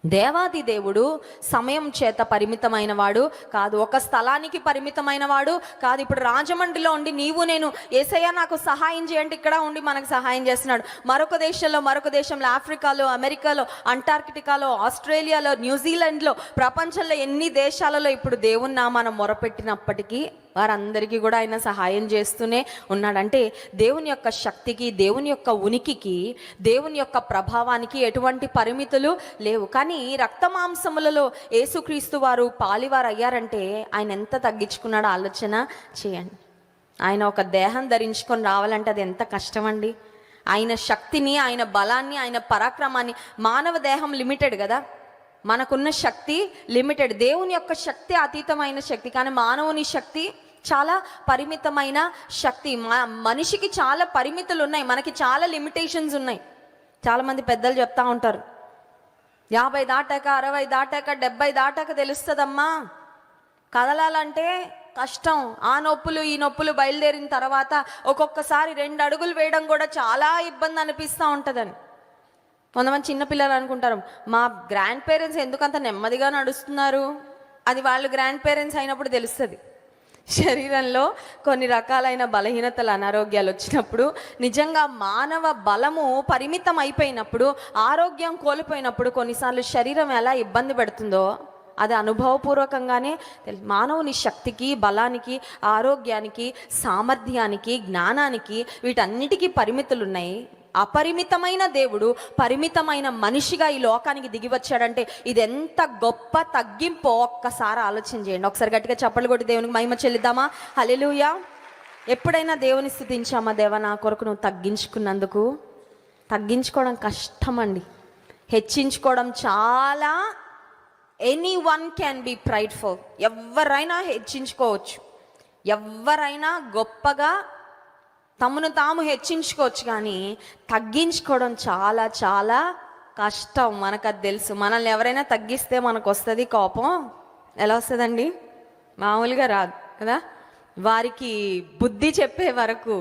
దేవాది దేవుడు సమయం చేత పరిమితమైన వాడు కాదు, ఒక స్థలానికి పరిమితమైన వాడు కాదు. ఇప్పుడు రాజమండ్రిలో ఉండి నీవు నేను యేసయ్య నాకు సహాయం చేయండి, ఇక్కడ ఉండి మనకు సహాయం చేస్తున్నాడు. మరొక దేశంలో, ఆఫ్రికాలో, అమెరికాలో, అంటార్కిటికాలో, ఆస్ట్రేలియాలో, న్యూజిలాండ్లో, ప్రపంచంలో ఎన్ని దేశాలలో ఇప్పుడు దేవుని నామాన మొరపెట్టినప్పటికీ వారందరికీ కూడా ఆయన సహాయం చేస్తూనే ఉన్నాడంటే, దేవుని యొక్క శక్తికి, దేవుని యొక్క ఉనికికి, దేవుని యొక్క ప్రభావానికి ఎటువంటి పరిమితులు లేవు. కానీ రక్త మాంసములలో యేసుక్రీస్తు వారు పాలివారు అయ్యారంటే ఆయన ఎంత తగ్గించుకున్నాడో ఆలోచన చేయండి. ఆయన ఒక దేహం ధరించుకొని రావాలంటే అది ఎంత కష్టం అండి. ఆయన శక్తిని, ఆయన బలాన్ని, ఆయన పరాక్రమాన్ని. మానవ దేహం లిమిటెడ్ కదా, మనకున్న శక్తి లిమిటెడ్. దేవుని యొక్క శక్తి అతీతమైన శక్తి, కానీ మానవుని శక్తి చాలా పరిమితమైన శక్తి. మనిషికి చాలా పరిమితులు ఉన్నాయి, మనకి చాలా లిమిటేషన్స్ ఉన్నాయి. చాలామంది పెద్దలు చెప్తా ఉంటారు, 50 దాటాక, 60 దాటాక, 70 దాటాక తెలుస్తుందమ్మా కదలాలంటే కష్టం. ఆ నొప్పులు ఈ నొప్పులు బయలుదేరిన తర్వాత ఒక్కొక్కసారి 2 అడుగులు వేయడం కూడా చాలా ఇబ్బంది అనిపిస్తూ ఉంటుందని. కొంతమంది చిన్నపిల్లలు అనుకుంటారు, మా గ్రాండ్ పేరెంట్స్ ఎందుకంత నెమ్మదిగా నడుస్తున్నారు. అది వాళ్ళు గ్రాండ్ పేరెంట్స్ అయినప్పుడు తెలుస్తుంది. శరీరంలో కొన్ని రకాలైన బలహీనతలు, అనారోగ్యాలు వచ్చినప్పుడు, నిజంగా మానవ బలము పరిమితం అయిపోయినప్పుడు, ఆరోగ్యం కోల్పోయినప్పుడు కొన్నిసార్లు శరీరం ఎలా ఇబ్బంది పెడుతుందో అది అనుభవపూర్వకంగానే మానవుని శక్తికి, బలానికి, ఆరోగ్యానికి, సామర్థ్యానికి, జ్ఞానానికి, వీటన్నిటికీ పరిమితులు ఉన్నాయి. అపరిమితమైన దేవుడు పరిమితమైన మనిషిగా ఈ లోకానికి దిగి వచ్చాడంటే ఇది ఎంత గొప్ప తగ్గింపో ఒక్కసారి ఆలోచన చేయండి. ఒకసారి గట్టిగా చప్పట్లు కొట్టి దేవునికి మహిమ చెల్లిద్దామా? హల్లెలూయా. ఎప్పుడైనా దేవుని స్తుతించామా, దేవా నా కొరకు నువ్వు తగ్గించుకున్నందుకు? తగ్గించుకోవడం కష్టమండి, హెచ్చించుకోవడం చాలా. Anyone can be prideful. ఎవరైనా హెచ్చించుకోవచ్చు, ఎవరైనా గొప్పగా తమను తాము హెచ్చించుకోవచ్చు, కానీ తగ్గించుకోవడం చాలా చాలా కష్టం. మనకు అది తెలుసు. మనల్ని ఎవరైనా తగ్గిస్తే మనకు వస్తుంది కోపం. ఎలా వస్తుందండి? మామూలుగా రాదు కదా. వారికి బుద్ధి చెప్పే వరకు,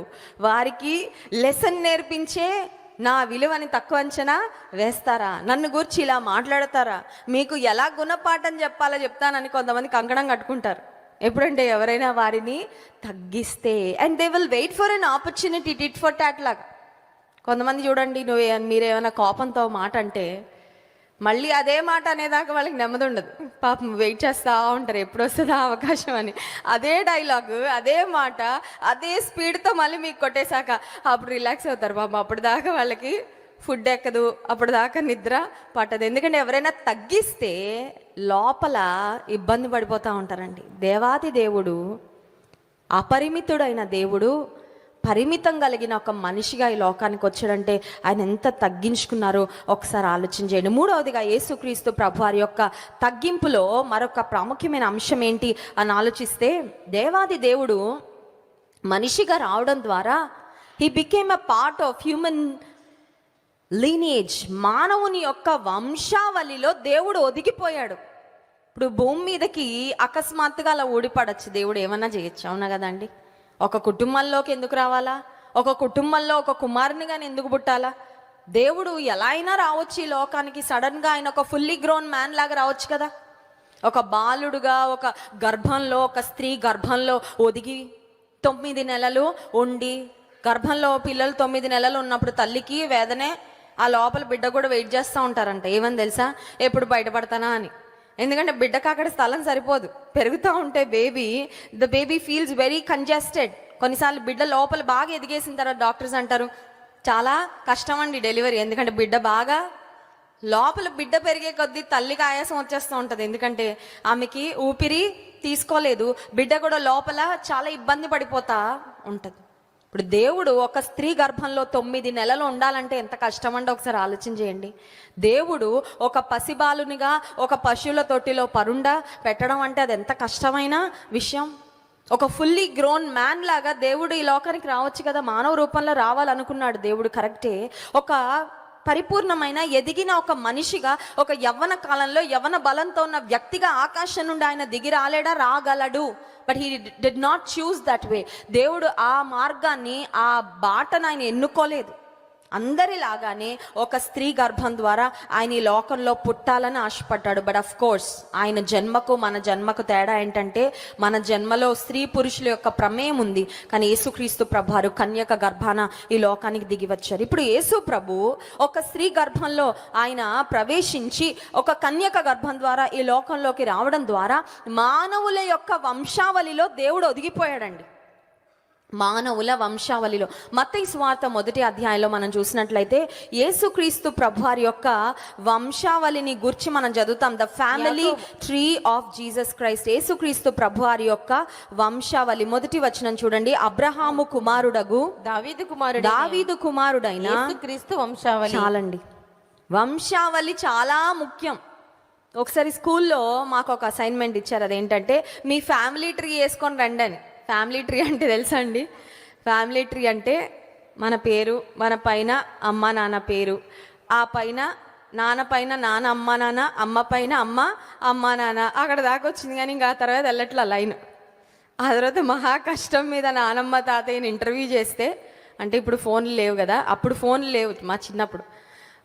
వారికి లెసన్ నేర్పించే నా విలువని తక్కువ అంచనా వేస్తారా? నన్ను గురించి ఇలా మాట్లాడతారా? మీకు ఎలా గుణపాఠం చెప్పాలో చెప్తానని కొంతమంది కంకణం కట్టుకుంటారు. ఎప్పుడంటే ఎవరైనా వారిని తగ్గిస్తే, and they will wait for an opportunity, tit for tat లాగా. కొంతమంది చూడండి, మీరేమైనా కోపంతో మాట అంటే మళ్ళీ అదే మాట అనేదాకా వాళ్ళకి నెమ్మది ఉండదు. పాపం వెయిట్ చేస్తూ ఉంటారు, ఎప్పుడు వస్తుందా అవకాశం అని. అదే డైలాగు, అదే మాట, అదే స్పీడ్తో మళ్ళీ మీకు కొట్టేశాక అప్పుడు రిలాక్స్ అవుతారు. పాపం అప్పటిదాకా వాళ్ళకి ఫుడ్ ఎక్కదు, అప్పటిదాకా నిద్ర పట్టదు. ఎందుకంటే ఎవరైనా తగ్గిస్తే లోపల ఇబ్బంది పడిపోతూ ఉంటారండి. దేవాది దేవుడు, అపరిమితుడైన దేవుడు పరిమితం కలిగిన ఒక మనిషిగా ఈ లోకానికి వచ్చాడంటే ఆయన ఎంత తగ్గించుకున్నారో ఒకసారి ఆలోచన చేయండి. మూడవదిగా, యేసుక్రీస్తు ప్రభువారి యొక్క తగ్గింపులో మరొక ప్రాముఖ్యమైన అంశం ఏంటి అని ఆలోచిస్తే, దేవాది దేవుడు మనిషిగా రావడం ద్వారా he became a part of human lineage. మానవుని యొక్క వంశావళిలో దేవుడు ఒదిగిపోయాడు. ఇప్పుడు భూమి మీదకి అకస్మాత్తుగా అలా ఊడిపడచ్చు, దేవుడు ఏమన్నా చేయొచ్చు, అవునా కదండి? ఒక కుటుంబంలోకి ఎందుకు రావాలా? ఒక కుటుంబంలో ఒక కుమారుని కానీ ఎందుకు పుట్టాలా? దేవుడు ఎలా అయినా రావచ్చు ఈ లోకానికి. సడన్గా ఆయన ఒక ఫుల్లీ గ్రోన్ మ్యాన్ లాగా రావచ్చు కదా. ఒక బాలుడుగా, ఒక గర్భంలో, ఒక స్త్రీ గర్భంలో ఒదిగి 9 నెలలు ఉండి, గర్భంలో పిల్లలు 9 నెలలు ఉన్నప్పుడు తల్లికి వేదనే, ఆ లోపల బిడ్డ కూడా వెయిట్ చేస్తూ ఉంటారంట. ఏమని తెలుసా? ఎప్పుడు బయటపడతానా అని. ఎందుకంటే బిడ్డకు అక్కడ స్థలం సరిపోదు. పెరుగుతూ ఉంటే the baby feels very congested. కొన్నిసార్లు బిడ్డ లోపల బాగా ఎదిగేసిన తర్వాత డాక్టర్స్ అంటారు చాలా కష్టం అండి డెలివరీ. ఎందుకంటే బిడ్డ బాగా లోపల, బిడ్డ పెరిగే కొద్దీ తల్లికి ఆయాసం వచ్చేస్తూ ఉంటుంది. ఎందుకంటే ఆమెకి ఊపిరి తీసుకోలేదు, బిడ్డ కూడా లోపల చాలా ఇబ్బంది పడిపోతా ఉంటుంది. ఇప్పుడు దేవుడు ఒక స్త్రీ గర్భంలో 9 నెలలు ఉండాలంటే ఎంత కష్టమండి ఒకసారి ఆలోచన చేయండి. దేవుడు ఒక పసిబాలునిగా ఒక పశువుల తొట్టిలో పరుండ పెట్టడం అంటే అది ఎంత కష్టమైన విషయం. ఒక ఫుల్లీ గ్రోన్ మ్యాన్ లాగా దేవుడు ఈ లోకానికి రావచ్చు కదా, మానవ రూపంలో రావాలనుకున్నాడు దేవుడు, కరెక్టే. ఒక పరిపూర్ణమైన ఎదిగిన ఒక మనిషిగా, ఒక యవ్వన కాలంలో యవ్వన బలంతో ఉన్న వ్యక్తిగా ఆకాశం నుండి ఆయన దిగి రాలేడా? రాగలడు. But he did not choose that way. దేవుడు ఆ మార్గాన్ని, ఆ బాటను ఆయన ఎన్నుకోలేదు. అందరిలాగానే ఒక స్త్రీ గర్భం ద్వారా ఆయన ఈ లోకంలో పుట్టాలని ఆశపడ్డాడు. బట్ అఫ్ కోర్స్ ఆయన జన్మకు మన జన్మకు తేడా ఏంటంటే, మన జన్మలో స్త్రీ పురుషుల యొక్క ప్రమేయం ఉంది, కానీ యేసుక్రీస్తు ప్రభువారు కన్యక గర్భాన ఈ లోకానికి దిగి వచ్చారు. ఇప్పుడు యేసు ప్రభు ఒక స్త్రీ గర్భంలో ఆయన ప్రవేశించి ఒక కన్యక గర్భం ద్వారా ఈ లోకంలోకి రావడం ద్వారా మానవుల యొక్క వంశావళిలో దేవుడు ఒదిగిపోయాడండి. మానవుల వంశావళిలో. మత్తయి సువార్త 1వ అధ్యాయంలో మనం చూసినట్లయితే యేసుక్రీస్తు ప్రభువారి యొక్క వంశావళిని గురించి మనం చదువుతాం. The family tree of Jesus Christ. యేసుక్రీస్తు ప్రభువారి యొక్క వంశావళి. 1వ వచనం చూడండి. అబ్రహాము కుమారుడగు దావీదు కుమారుడైన యేసుక్రీస్తు వంశావళి. చాలండి, వంశావళి చాలా ముఖ్యం. ఒకసారి స్కూల్లో మాకు ఒక అసైన్మెంట్ ఇచ్చారు. అదేంటంటే మీ ఫ్యామిలీ ట్రీ వేసుకొని రండి అని. ఫ్యామిలీ ట్రీ అంటే తెలుసా అండి? ఫ్యామిలీ ట్రీ అంటే మన పేరు, మన పైన అమ్మ నాన్న పేరు, ఆ పైన నాన్న పైన నాన్న అమ్మ నాన్న, అమ్మ పైన అమ్మ అమ్మ నాన్న, అక్కడ దాకా వచ్చింది. కానీ ఇంకా ఆ తర్వాత వెళ్ళట్లా లైన్. ఆ తర్వాత మహా కష్టం మీద నానమ్మ తాతయ్యని ఇంటర్వ్యూ చేస్తే, అంటే ఇప్పుడు ఫోన్లు లేవు కదా, అప్పుడు ఫోన్లు లేవు మా చిన్నప్పుడు,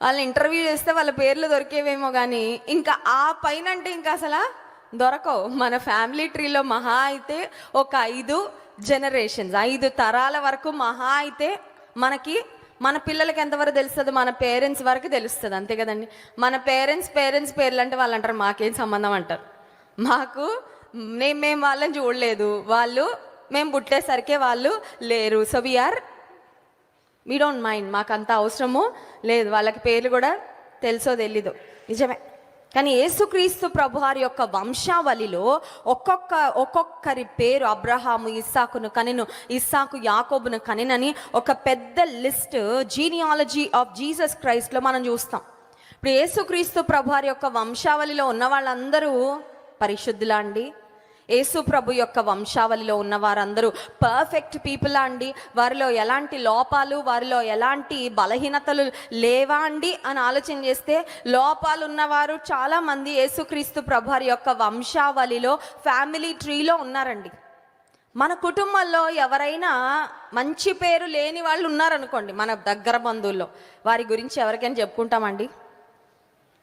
వాళ్ళని ఇంటర్వ్యూ చేస్తే వాళ్ళ పేర్లు దొరికేవేమో, కానీ ఇంకా ఆ పైన అంటే ఇంకా అసలు దొరకవు. మన ఫ్యామిలీ ట్రీలో మహా అయితే ఒక 5 జనరేషన్స్, 5 తరాల వరకు మహా అయితే మనకి, మన పిల్లలకి ఎంతవరకు తెలుస్తుంది? మన పేరెంట్స్ వరకు తెలుస్తుంది, అంతే కదండి. మన పేరెంట్స్ పేర్లు అంటే వాళ్ళు అంటారు మాకేం సంబంధం అంటారు. మాకు మేము వాళ్ళని చూడలేదు, మేము పుట్టేసరికే వాళ్ళు లేరు. సో వీ డోంట్ మైండ్, మాకు అంత అవసరము లేదు, వాళ్ళకి పేర్లు కూడా తెలుసో తెలీదు, నిజమే. కానీ యేసుక్రీస్తు ప్రభువారి యొక్క వంశావళిలో ఒక్కొక్కరి పేరు, అబ్రహాము ఇస్సాకును కనెను, ఇస్సాకు యాకోబును కనెనని ఒక పెద్ద లిస్ట్ జీనియాలజీ ఆఫ్ జీసస్ క్రైస్ట్లో మనం చూస్తాం. ఇప్పుడు యేసుక్రీస్తు ప్రభువారి యొక్క వంశావళిలో ఉన్న వాళ్ళందరూ పరిశుద్ధులా అండి? యేసు ప్రభు యొక్క వంశావళిలో ఉన్న వారందరూ పర్ఫెక్ట్ పీపులా అండి? వారిలో ఎలాంటి లోపాలు, వారిలో ఎలాంటి బలహీనతలు లేవా అండి అని ఆలోచన చేస్తే, లోపాలు ఉన్నవారు చాలామంది యేసుక్రీస్తు ప్రభువారి యొక్క వంశావళిలో ఫ్యామిలీ ట్రీలో ఉన్నారండి. మన కుటుంబంలో ఎవరైనా మంచి పేరు లేని వాళ్ళు ఉన్నారనుకోండి, మన దగ్గర బంధువుల్లో, వారి గురించి ఎవరికైనా చెప్పుకుంటామండి?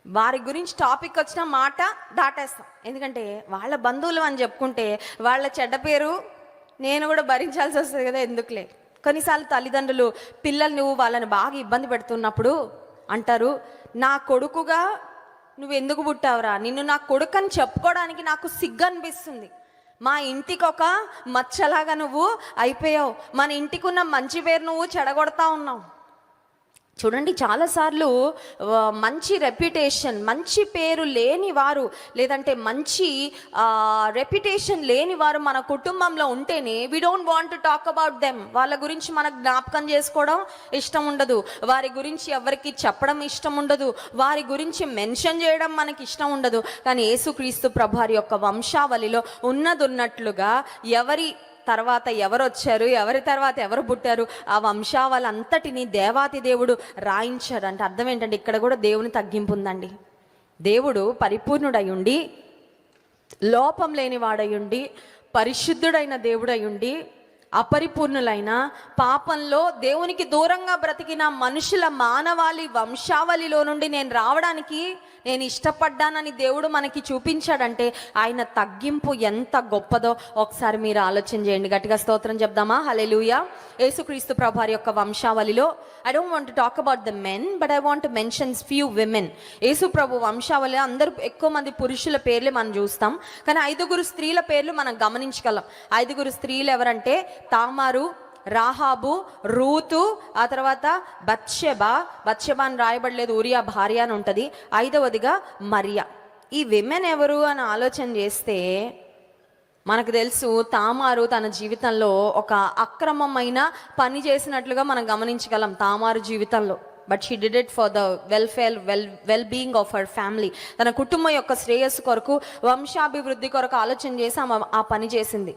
వారి గురించి టాపిక్ వచ్చిన మాట దాటేస్తాం. ఎందుకంటే వాళ్ళ బంధువులు అని చెప్పుకుంటే వాళ్ళ చెడ్డ పేరు నేను కూడా భరించాల్సి వస్తుంది కదా, ఎందుకులే. కొన్నిసార్లు తల్లిదండ్రులు పిల్లలు నువ్వు వాళ్ళని బాగా ఇబ్బంది పెడుతున్నప్పుడు అంటారు, నా కొడుకుగా నువ్వు ఎందుకు పుట్టావురా, నిన్ను నా కొడుకు అని చెప్పుకోవడానికి నాకు సిగ్గు అనిపిస్తుంది, మా ఇంటికి ఒక మచ్చలాగా నువ్వు అయిపోయావు, మన ఇంటికి ఉన్న మంచి పేరు నువ్వు చెడగొడతా ఉన్నావు. చూడండి, చాలాసార్లు మంచి రెప్యుటేషన్, మంచి పేరు లేని వారు, లేదంటే మంచి రెప్యుటేషన్ లేని వారు మన కుటుంబంలో ఉంటేనే we don't want to talk about them. వాళ్ళ గురించి మనకు జ్ఞాపకం చేసుకోవడం ఇష్టం ఉండదు, వారి గురించి ఎవరికి చెప్పడం ఇష్టం ఉండదు, వారి గురించి మెన్షన్ చేయడం మనకి ఇష్టం ఉండదు. కానీ యేసుక్రీస్తు ప్రభువారి యొక్క వంశావళిలో ఉన్నట్లుగా ఎవరి తర్వాత ఎవరు వచ్చారు, ఎవరి తర్వాత ఎవరు పుట్టారు, ఆ వంశావళంతటిని దేవాతి దేవుడు రాయించాడు. అంటే అర్థం ఏంటంటే ఇక్కడ కూడా దేవుని తగ్గింపు ఉందండి. దేవుడు పరిపూర్ణుడై ఉండి, లోపం లేని వాడై ఉండి, పరిశుద్ధుడైన దేవుడై ఉండి, అపరిపూర్ణులైన పాపంలో దేవునికి దూరంగా బ్రతికిన మనుషుల మానవాళి వంశావళిలో నుండి నేను రావడానికి నేను ఇష్టపడ్డానని దేవుడు మనకి చూపించాడంటే ఆయన తగ్గింపు ఎంత గొప్పదో ఒకసారి మీరు ఆలోచన చేయండి. గట్టిగా స్తోత్రం చెప్దామా? హల్లెలూయా. యేసుక్రీస్తు ప్రభువారి యొక్క వంశావళిలో I don't want to talk about the men, but I want to mention few women. యేసు ప్రభు వంశావళిలో అందరూ ఎక్కువ మంది పురుషుల పేర్లే మనం చూస్తాం, కానీ 5 స్త్రీల పేర్లు మనం గమనించగలం. 5 స్త్రీలు ఎవరంటే తామారు, రాహాబు, రూతు, ఆ తర్వాత బత్షెబా అని రాయబడలేదు, ఊరియా భార్య అని ఉంటుంది. 5వదిగా మరియా. ఈ విమెన్ ఎవరు అని ఆలోచన చేస్తే మనకు తెలుసు, తామారు తన జీవితంలో ఒక అక్రమమైన పని చేసినట్లుగా మనం గమనించగలం తామారు జీవితంలో. But she did it for the well being of her family. తన కుటుంబం యొక్క శ్రేయస్సు కొరకు, వంశాభివృద్ధి కొరకు ఆలోచన చేసి ఆమె ఆ పని చేసింది.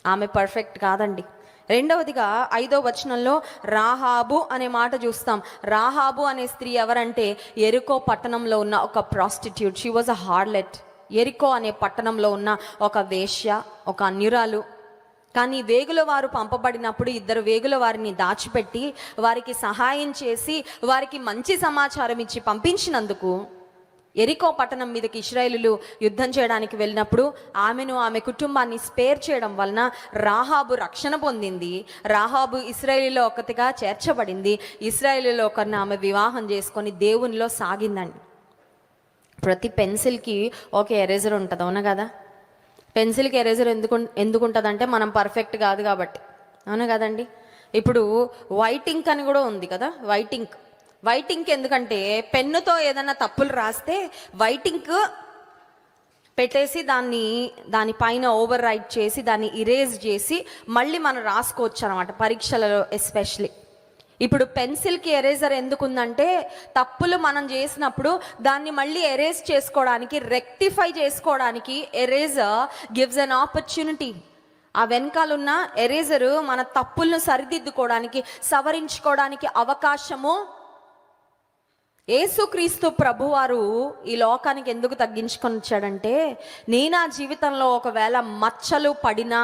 ఆమె పర్ఫెక్ట్ కాదండి. 2వదిగా 5వ వచనంలో రాహాబు అనే మాట చూస్తాం. రాహాబు అనే స్త్రీ ఎవరంటే ఎరికో పట్టణంలో ఉన్న ఒక prostitute. She was a harlot. ఎరికో అనే పట్టణంలో ఉన్న ఒక వేశ్య, ఒక అన్యురాలు. కానీ వేగుల వారు పంపబడినప్పుడు 2 వేగుల వారిని దాచిపెట్టి వారికి సహాయం చేసి వారికి మంచి సమాచారం ఇచ్చి పంపించినందుకు ఎరికో పట్టణం మీదకి ఇశ్రాయేలీయులు యుద్ధం చేయడానికి వెళ్ళినప్పుడు ఆమె కుటుంబాన్ని స్పేర్ చేయడం వలన రాహాబు రక్షణ పొందింది. రాహాబు ఇశ్రాయేలీలో ఒకటిగా చేర్చబడింది. ఇశ్రాయేలీలో ఒకరిని ఆమె వివాహం చేసుకొని దేవునిలో సాగిందండి. ప్రతి పెన్సిల్కి ఒక ఎరేజర్ ఉంటుంది, అవునా కదా? పెన్సిల్కి ఎరేజర్ ఎందుకు ఉంటుంది అంటే మనం పర్ఫెక్ట్ కాదు కాబట్టి. అవును కదండి. ఇప్పుడు వైట్ ఇంక్ అని కూడా ఉంది కదా, వైట్ ఇంక్ ఎందుకంటే పెన్నుతో ఏదైనా తప్పులు రాస్తే వైట్ ఇంక్ పెట్టేసి దానిపైన ఓవర్ రైట్ చేసి దాన్ని ఇరేజ్ చేసి మళ్ళీ మనం రాసుకోవచ్చు అనమాట, పరీక్షలలో ఎస్పెషలీ. ఇప్పుడు పెన్సిల్కి ఎరేజర్ ఎందుకుందంటే తప్పులు మనం చేసినప్పుడు దాన్ని మళ్ళీ ఎరేజ్ చేసుకోవడానికి, రెక్టిఫై చేసుకోవడానికి ఎరేజర్ గివ్స్ అన్ ఆపర్చునిటీ. ఆ వెనకాలన్న ఎరేజరు మన తప్పులను సరిదిద్దుకోవడానికి, సవరించుకోవడానికి అవకాశము. యేసుక్రీస్తు ప్రభువారు ఈ లోకానికి ఎందుకు తగ్గించుకొని వచ్చాడంటే, నేను ఆ జీవితంలో ఒకవేళ మచ్చలు పడినా,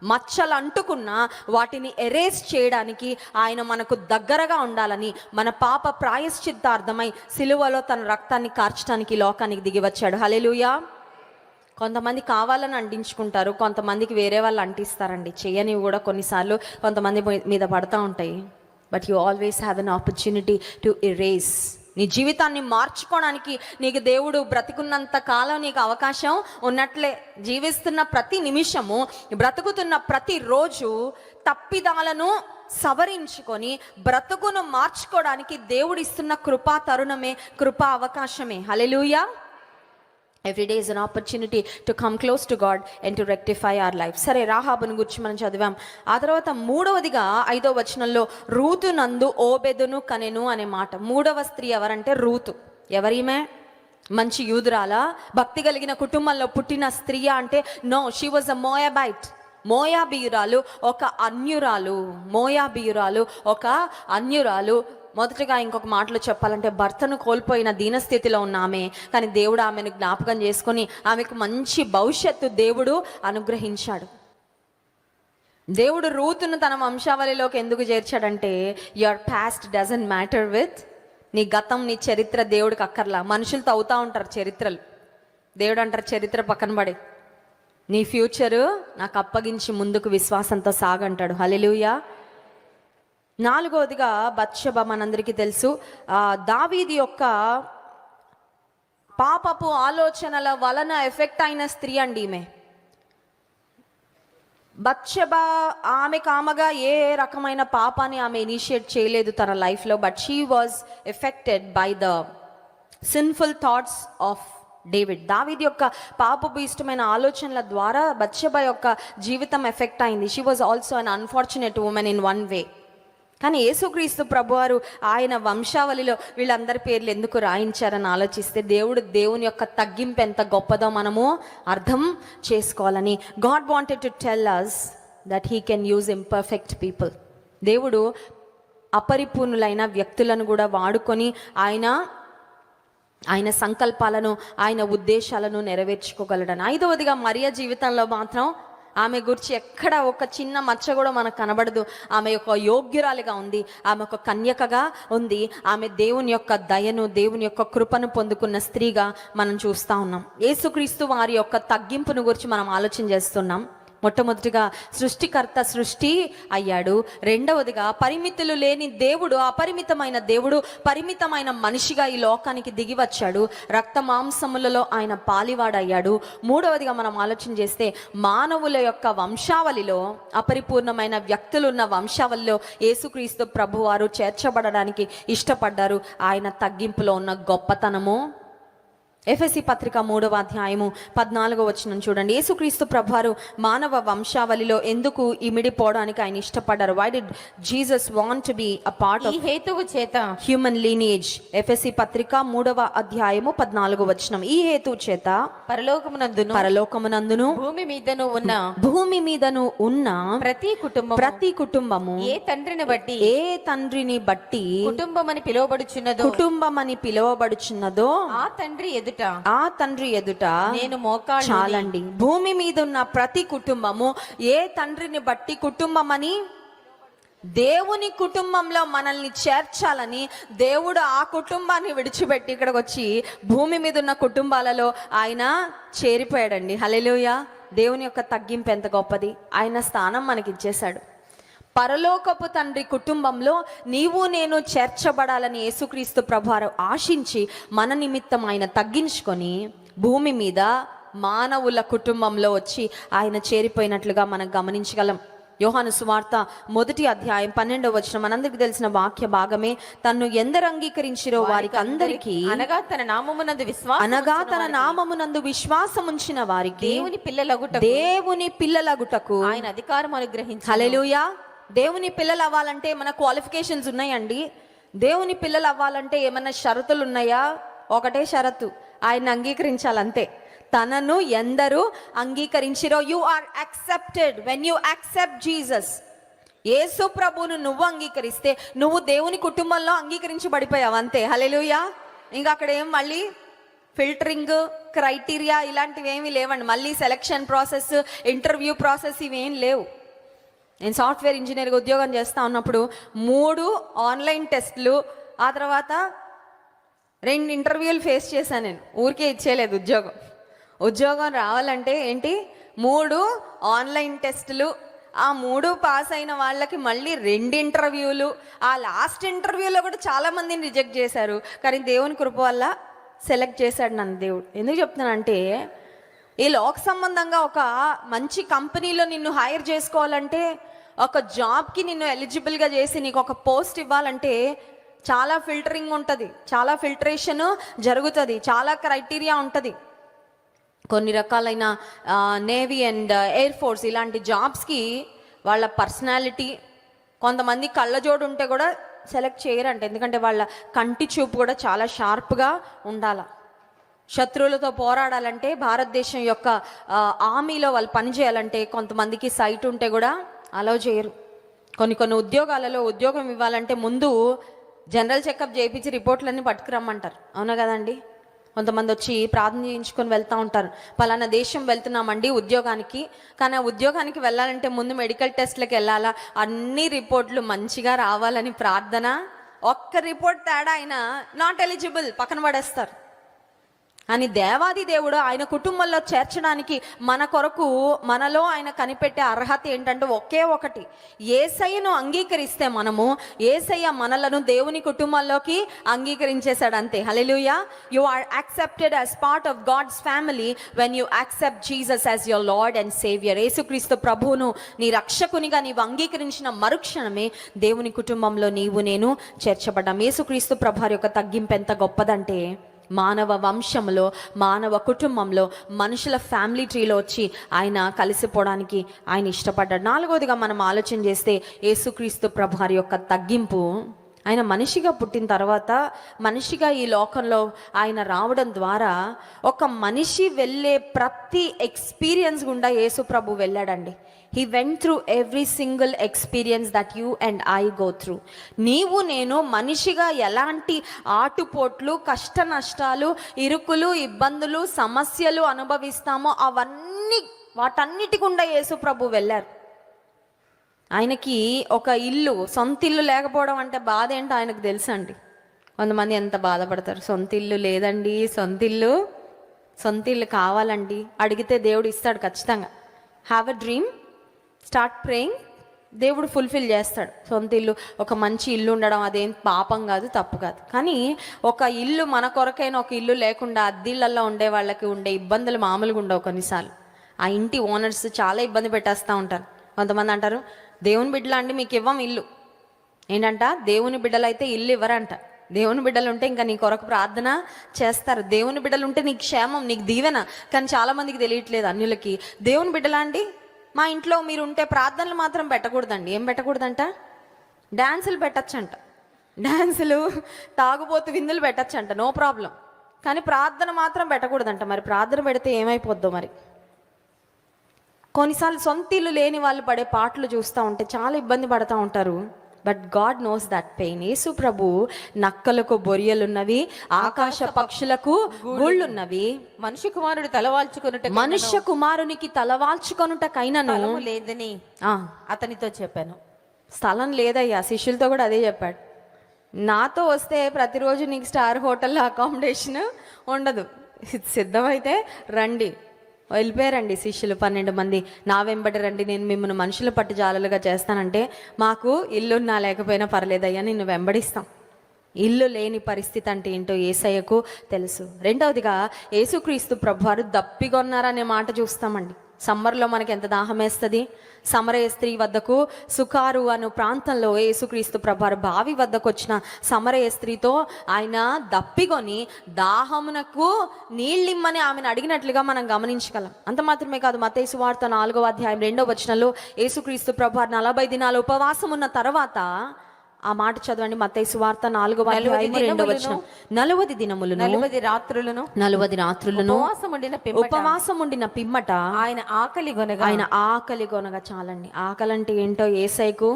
మచ్చలు అంటుకున్నా వాటిని ఎరేజ్ చేయడానికి ఆయన మనకు దగ్గరగా ఉండాలని, మన పాప ప్రాయశ్చిత్తార్థమై సిలువలో తన రక్తాన్ని కార్చడానికి లోకానికి దిగి వచ్చాడు. హల్లెలూయా. కొంతమంది కావాలని అంటించుకుంటారు, కొంతమందికి వేరే వాళ్ళు అంటిస్తారండి. చేయనివి కూడా కొన్నిసార్లు కొంతమంది మీద పడతా ఉంటాయి. But you always have an opportunity to erase. నీ జీవితాన్ని మార్చుకోవడానికి నీకు దేవుడు బ్రతికున్నంత కాలం నీకు అవకాశం ఉన్నట్లే. జీవిస్తున్న ప్రతి నిమిషము, బ్రతుకుతున్న ప్రతిరోజు తప్పిదాలను సవరించుకొని బ్రతుకును మార్చుకోవడానికి దేవుడు ఇస్తున్న కృపా తరుణమే, కృపా అవకాశమే. హల్లెలూయా. Every day is an opportunity to come close to God and to rectify our life. సరే, రాహాబును గురించి మనం చదివాం. ఆ తర్వాత మూడవదిగా 5వ వచనంలో రూతు నందు ఓబెదును కనెను అనే మాట. మూడవ స్త్రీ ఎవరంటే రూతు. ఎవరీమే? మంచి యూదురాలా, భక్తి కలిగిన కుటుంబంలో పుట్టిన స్త్రీ అంటే no, she was a Moabite. మోయాబీయురాలు, ఒక అన్యురాలు. మోయాబీయురాలు, ఒక అన్యురాలు. మొదటగా ఇంకొక మాటలో చెప్పాలంటే భర్తను కోల్పోయిన దీనస్థితిలో ఉన్న ఆమె, కానీ దేవుడు ఆమెను జ్ఞాపకం చేసుకొని ఆమెకు మంచి భవిష్యత్తు దేవుడు అనుగ్రహించాడు. దేవుడు రూతును తన వంశావళిలోకి ఎందుకు చేర్చాడంటే, your past doesn't matter with. నీ గతం, నీ చరిత్ర దేవుడికి అక్కర్లా. మనుషులతో అవుతా ఉంటారు చరిత్రలు. దేవుడు అంటారు, చరిత్ర పక్కన పడి నీ ఫ్యూచరు నాకు అప్పగించి ముందుకు విశ్వాసంతో సాగంటాడు. హల్లెలూయా. నాలుగవదిగా బత్షెబ, మనందరికీ తెలుసు, దావీదు యొక్క పాపపు ఆలోచనల వలన ఎఫెక్ట్ అయిన స్త్రీ అండి ఈమె. బత్షెబ ఆమెగా ఏ రకమైన పాపాన్ని ఆమె ఇనిషియేట్ చేయలేదు తన లైఫ్లో, but she was affected by the sinful thoughts of David. దావీదు యొక్క పాపపు ఇష్టమైన ఆలోచనల ద్వారా బత్షెబ యొక్క జీవితం ఎఫెక్ట్ అయింది. She was also an unfortunate women in one way. కానీ యేసుక్రీస్తు ప్రభువారు ఆయన వంశావళిలో వీళ్ళందరి పేర్లు ఎందుకు రాయించారని ఆలోచిస్తే దేవుని యొక్క తగ్గింపు ఎంత గొప్పదో మనము అర్థం చేసుకోవాలని. God wanted to tell us that he can use imperfect people. దేవుడు అపరిపూర్ణులైన వ్యక్తులను కూడా వాడుకొని ఆయన సంకల్పాలను, ఆయన ఉద్దేశాలను నెరవేర్చుకోగలడని. 5వదిగా మరియ జీవితంలో మాత్రం ఆమె గురించి ఎక్కడ ఒక చిన్న మచ్చ కూడా మనకు కనబడదు. ఆమె ఒక యోగ్యురాలిగా ఉంది, ఆమె ఒక కన్యకగా ఉంది, ఆమె దేవుని యొక్క దయను, దేవుని యొక్క కృపను పొందుకున్న స్త్రీగా మనం చూస్తూ ఉన్నాం. యేసుక్రీస్తు వారి యొక్క తగ్గింపును గురించి మనం ఆలోచన చేస్తున్నాం. మొట్టమొదటిగా సృష్టికర్త సృష్టి అయ్యాడు. రెండవదిగా పరిమితులు లేని దేవుడు, అపరిమితమైన దేవుడు పరిమితమైన మనిషిగా ఈ లోకానికి దిగి వచ్చాడు. రక్త మాంసములలో ఆయన పాలివాడయ్యాడు. మూడవదిగా మనం ఆలోచన చేస్తే మానవుల యొక్క వంశావళిలో, అపరిపూర్ణమైన వ్యక్తులున్న వంశావళిలో యేసుక్రీస్తు ప్రభువారు చేర్చబడడానికి ఇష్టపడ్డారు. ఆయన తగ్గింపులో ఉన్న గొప్పతనము. ఎఫెసీ పత్రిక 3వ అధ్యాయము 14వ వచనం చూడండి. యేసుక్రీస్తు ప్రభువారు మానవ వంశావళిలో ఎందుకు ఇమిడిపోవడానికి ఆయన ఇష్టపడ్డారు? Why did Jesus want to be a part of, ఈ హేతువు చేత, హ్యూమన్ లీనియేజ్. ఎఫెసీ పత్రిక 3వ అధ్యాయము 14వ వచనం. ఈ హేతువు చేత పరలోకమునందును భూమి మీదను ఉన్న ప్రతి కుటుంబము ఏ తండ్రిని బట్టి కుటుంబమని పిలువబడుచున్నదో ఆ తండ్రి ఎదుట నేను మోకాళ్ళు. చాలండి. భూమి మీద ఉన్న ప్రతి కుటుంబము ఏ తండ్రిని బట్టి కుటుంబమని, దేవుని కుటుంబంలో మనల్ని చేర్చాలని దేవుడు ఆ కుటుంబాన్ని విడిచిపెట్టి ఇక్కడికి వచ్చి భూమి మీద ఉన్న కుటుంబాలలో ఆయన చేరిపోయాడండి. హల్లెలూయా. దేవుని యొక్క తగ్గింపు ఎంత గొప్పది. ఆయన స్థానం మనకి ఇచ్చేశాడు. పరలోకపు తండ్రి కుటుంబంలో నీవు నేను చేర్చబడాలని యేసుక్రీస్తు ప్రభువారు ఆశించి మన నిమిత్తం ఆయన తగ్గించుకొని భూమి మీద మానవుల కుటుంబంలో వచ్చి ఆయన చేరిపోయినట్లుగా మనం గమనించగలం. యోహాను సువార్త 1:12 మనందరికి తెలిసిన వాక్య భాగమే. తన్ను ఎందరు అంగీకరించిరో వారికి అందరికీ, అనగా తన నామమునందు విశ్వాసం ఉంచిన వారికి దేవుని పిల్లలగుటకు ఆయన అధికారం అనుగ్రహించి. హల్లెలూయా. దేవుని పిల్లలు అవ్వాలంటే మన క్వాలిఫికేషన్స్ ఉన్నాయండి. దేవుని పిల్లలు అవ్వాలంటే ఏమైనా షరతులు ఉన్నాయా? ఒకటే షరతు, ఆయన అంగీకరించాలంతే. తనను ఎందరు అంగీకరించిరో, you are accepted when you accept Jesus. యేసు ప్రభువును నువ్వు అంగీకరిస్తే నువ్వు దేవుని కుటుంబంలో అంగీకరించబడిపోయావు అంతే. హల్లెలూయా. ఇంకా అక్కడ ఏం మళ్ళీ ఫిల్టరింగ్, క్రైటీరియా ఇలాంటివి ఏమీ లేవండి. మళ్ళీ సెలక్షన్ ప్రాసెస్, ఇంటర్వ్యూ ప్రాసెస్ ఇవేం లేవు. నేను సాఫ్ట్వేర్ ఇంజనీర్గా ఉద్యోగం చేస్తూ ఉన్నప్పుడు 3 ఆన్లైన్ టెస్ట్లు, ఆ తర్వాత 2 ఇంటర్వ్యూలు ఫేస్ చేశాను. నేను ఊరికే ఇచ్చేయలేదు ఉద్యోగం రావాలంటే ఏంటి, 3 ఆన్లైన్ టెస్టులు, ఆ 3 పాస్ అయిన వాళ్ళకి మళ్ళీ 2 ఇంటర్వ్యూలు. ఆ లాస్ట్ ఇంటర్వ్యూలో కూడా చాలా మందిని రిజెక్ట్ చేశారు. కానీ దేవుని కృప వల్ల సెలెక్ట్ చేశాడు నన్ను దేవుడు. ఎందుకు చెప్తున్నానంటే, ఈ లోక సంబంధంగా ఒక మంచి కంపెనీలో నిన్ను హైర్ చేసుకోవాలంటే, ఒక జాబ్కి నిన్ను ఎలిజిబుల్గా చేసి నీకు ఒక పోస్ట్ ఇవ్వాలంటే చాలా ఫిల్టరింగ్ ఉంటుంది, చాలా ఫిల్టరేషన్ జరుగుతుంది, చాలా క్రైటీరియా ఉంటుంది. కొన్ని రకాలైన నేవీ అండ్ ఎయిర్ ఫోర్స్ ఇలాంటి జాబ్స్కి వాళ్ళ పర్సనాలిటీ, కొంతమంది కళ్ళజోడు ఉంటే కూడా సెలెక్ట్ చేయరంట. ఎందుకంటే వాళ్ళ కంటి చూపు కూడా చాలా షార్ప్గా ఉండాల. శత్రువులతో పోరాడాలంటే, భారతదేశం యొక్క ఆర్మీలో వాళ్ళు పనిచేయాలంటే కొంతమందికి సైట్ ఉంటే కూడా అలౌ చేయరు. కొన్ని ఉద్యోగాలలో ఉద్యోగం ఇవ్వాలంటే ముందు జనరల్ చెకప్ చేయించి రిపోర్ట్లన్నీ పట్టుకురమ్మంటారు. అవునా కదండి? కొంతమంది వచ్చి ప్రార్థన చేయించుకొని వెళ్తూ ఉంటారు. పలానా దేశం వెళ్తున్నామండి ఉద్యోగానికి, కానీ ఆ ఉద్యోగానికి వెళ్ళాలంటే ముందు మెడికల్ టెస్ట్లకు వెళ్ళాలా, అన్ని రిపోర్ట్లు మంచిగా రావాలని ప్రార్థన. ఒక్క రిపోర్ట్ తేడా అయినా నాట్ ఎలిజిబుల్, పక్కన పడేస్తారు. అని దేవాది దేవుడు ఆయన కుటుంబంలో చేర్చడానికి మన కొరకు మనలో ఆయన కనిపెట్టే అర్హత ఏంటంటే ఒకే ఒకటి, యేసయ్యను అంగీకరిస్తే మనము, యేసయ్య మనలను దేవుని కుటుంబంలోకి అంగీకరించేశాడు అంతే. Hallelujah. You are accepted as part of God's family when you accept Jesus as your Lord and saviour. యేసుక్రీస్తు ప్రభువును నీ రక్షకునిగా నీవు అంగీకరించిన మరుక్షణమే దేవుని కుటుంబంలో నీవు నేను చేర్చబడ్డాం. యేసుక్రీస్తు ప్రభు యొక్క తగ్గింపు ఎంత గొప్పదంటే, మానవ వంశంలో, మానవ కుటుంబంలో, మనుషుల ఫ్యామిలీ ట్రీలో వచ్చి ఆయన కలిసిపోవడానికి ఆయన ఇష్టపడ్డాడు. 4వదిగా మనం ఆలోచన చేస్తే, యేసుక్రీస్తు ప్రభువారి యొక్క తగ్గింపు, ఆయన మనిషిగా పుట్టిన తర్వాత మనిషిగా ఈ లోకంలో ఆయన రావడం ద్వారా ఒక మనిషి వెళ్ళే ప్రతి ఎక్స్పీరియన్స్ గుండా యేసు ప్రభు వెళ్ళాడండి. He went through every single experience that you and I go through. నీవు నేను మనిషిగా ఎలాంటి ఆటుపోట్లు, కష్ట నష్టాలు, ఇరుకులు, ఇబ్బందులు, సమస్యలు అనుభవిస్తామో వాటన్నిటి గుండా యేసు ప్రభు వెళ్ళారు. ఆయనకి ఒక ఇల్లు, సొంత ఇల్లు లేకపోవడం అంటే బాధ ఏంటో ఆయనకు తెలుసండి. కొంతమంది ఎంత బాధపడతారు, సొంత ఇల్లు లేదండి, సొంత ఇల్లు కావాలండి, అడిగితే దేవుడు ఇస్తాడు ఖచ్చితంగా. Have a dream, start praying, దేవుడు ఫుల్ఫిల్ చేస్తాడు. సొంత ఇల్లు, ఒక మంచి ఇల్లు ఉండడం అదేం పాపం కాదు, తప్పు కాదు. కానీ ఒక ఇల్లు, మన కొరకైనా ఒక ఇల్లు లేకుండా అద్దిళ్ళల్లో ఉండే వాళ్ళకి ఉండే ఇబ్బందులు మామూలుగా ఉండవు. కొన్నిసార్లు ఆ ఇంటి ఓనర్స్ చాలా ఇబ్బంది పెట్టేస్తూ ఉంటారు. కొంతమంది అంటారు, దేవుని బిడ్డలు అండి మీకు ఇవ్వం ఇల్లు. ఏంటంట, దేవుని బిడ్డలు అయితే ఇల్లు ఇవ్వరంట. దేవుని బిడ్డలు ఉంటే ఇంకా నీ కొరకు ప్రార్థన చేస్తారు. దేవుని బిడ్డలు ఉంటే నీకు క్షేమం, నీకు దీవెన. కానీ చాలామందికి తెలియట్లేదు అన్యులకి. దేవుని బిడ్డలా అండి, మా ఇంట్లో మీరు ఉంటే ప్రార్థనలు మాత్రం పెట్టకూడదండి. ఏం పెట్టకూడదంట? డ్యాన్సులు పెట్టచ్చంట, డ్యాన్సులు, తాగుబోతు విందులు పెట్టచ్చంట, నో ప్రాబ్లం. కానీ ప్రార్థన మాత్రం పెట్టకూడదంట. మరి ప్రార్థన పెడితే ఏమైపోద్దో మరి. కొన్నిసార్లు సొంత ఇల్లు లేని వాళ్ళు పడే పాటలు చూస్తూ ఉంటే చాలా ఇబ్బంది పడుతూ ఉంటారు. But God knows that pain. యేసు ప్రభు నక్కలకు బొరియలున్నవి, ఆకాశ పక్షులకు గూళ్ళున్నవి, మనుష్య కుమారునికి తలవాల్చుకొనుటకైనను లేదని అతనితో చెప్పాను. స్థలం లేదయ్యా. శిష్యులతో కూడా అదే చెప్పాడు. నాతో వస్తే ప్రతిరోజు నీకు స్టార్ హోటల్లో అకామిడేషన్ ఉండదు, సిద్ధమైతే రండి. వెళ్ళిపోయారండి శిష్యులు 12 మంది. నా వెంబడి రండి, నేను మిమ్మల్ని మనుషుల పట్టు జాలలుగా చేస్తానంటే, మాకు ఇల్లున్నా లేకపోయినా పర్లేదయ్యా, నిన్ను వెంబడిస్తాం. ఇల్లు లేని పరిస్థితి అంటే ఏంటో యేసయ్యకు తెలుసు. 2వదిగా యేసుక్రీస్తు ప్రభువారు దప్పిగొన్నారనే మాట చూస్తామండి. సమ్మర్లో మనకి ఎంత దాహం వేస్తుంది. సమరయ స్త్రీ వద్దకు సుకారు అను ప్రాంతంలో యేసుక్రీస్తు ప్రభువారు బావి వద్దకు వచ్చిన సమరయ స్త్రీతో ఆయన దప్పికొని దాహమునకు నీళ్ళిమ్మని ఆమెను అడిగినట్లుగా మనం గమనించగలం. అంత మాత్రమే కాదు, మత్తయి సువార్త 4వ అధ్యాయం 2వ వచనంలో యేసుక్రీస్తు ప్రభువారు 40 దినాలు ఉపవాసం ఉన్న తర్వాత ఆ మాట చదవండి. మత్తయి సువార్త 4వ అధ్యాయం 2వ వచనం. 40 దినములను 40 రాత్రులను 40 రాత్రులను ఉపవాసం ఉండిన పిమ్మట ఆయన ఆకలి గొనగా చాలండి. ఆకలి అంటే ఏంటో యేసయ్యకు,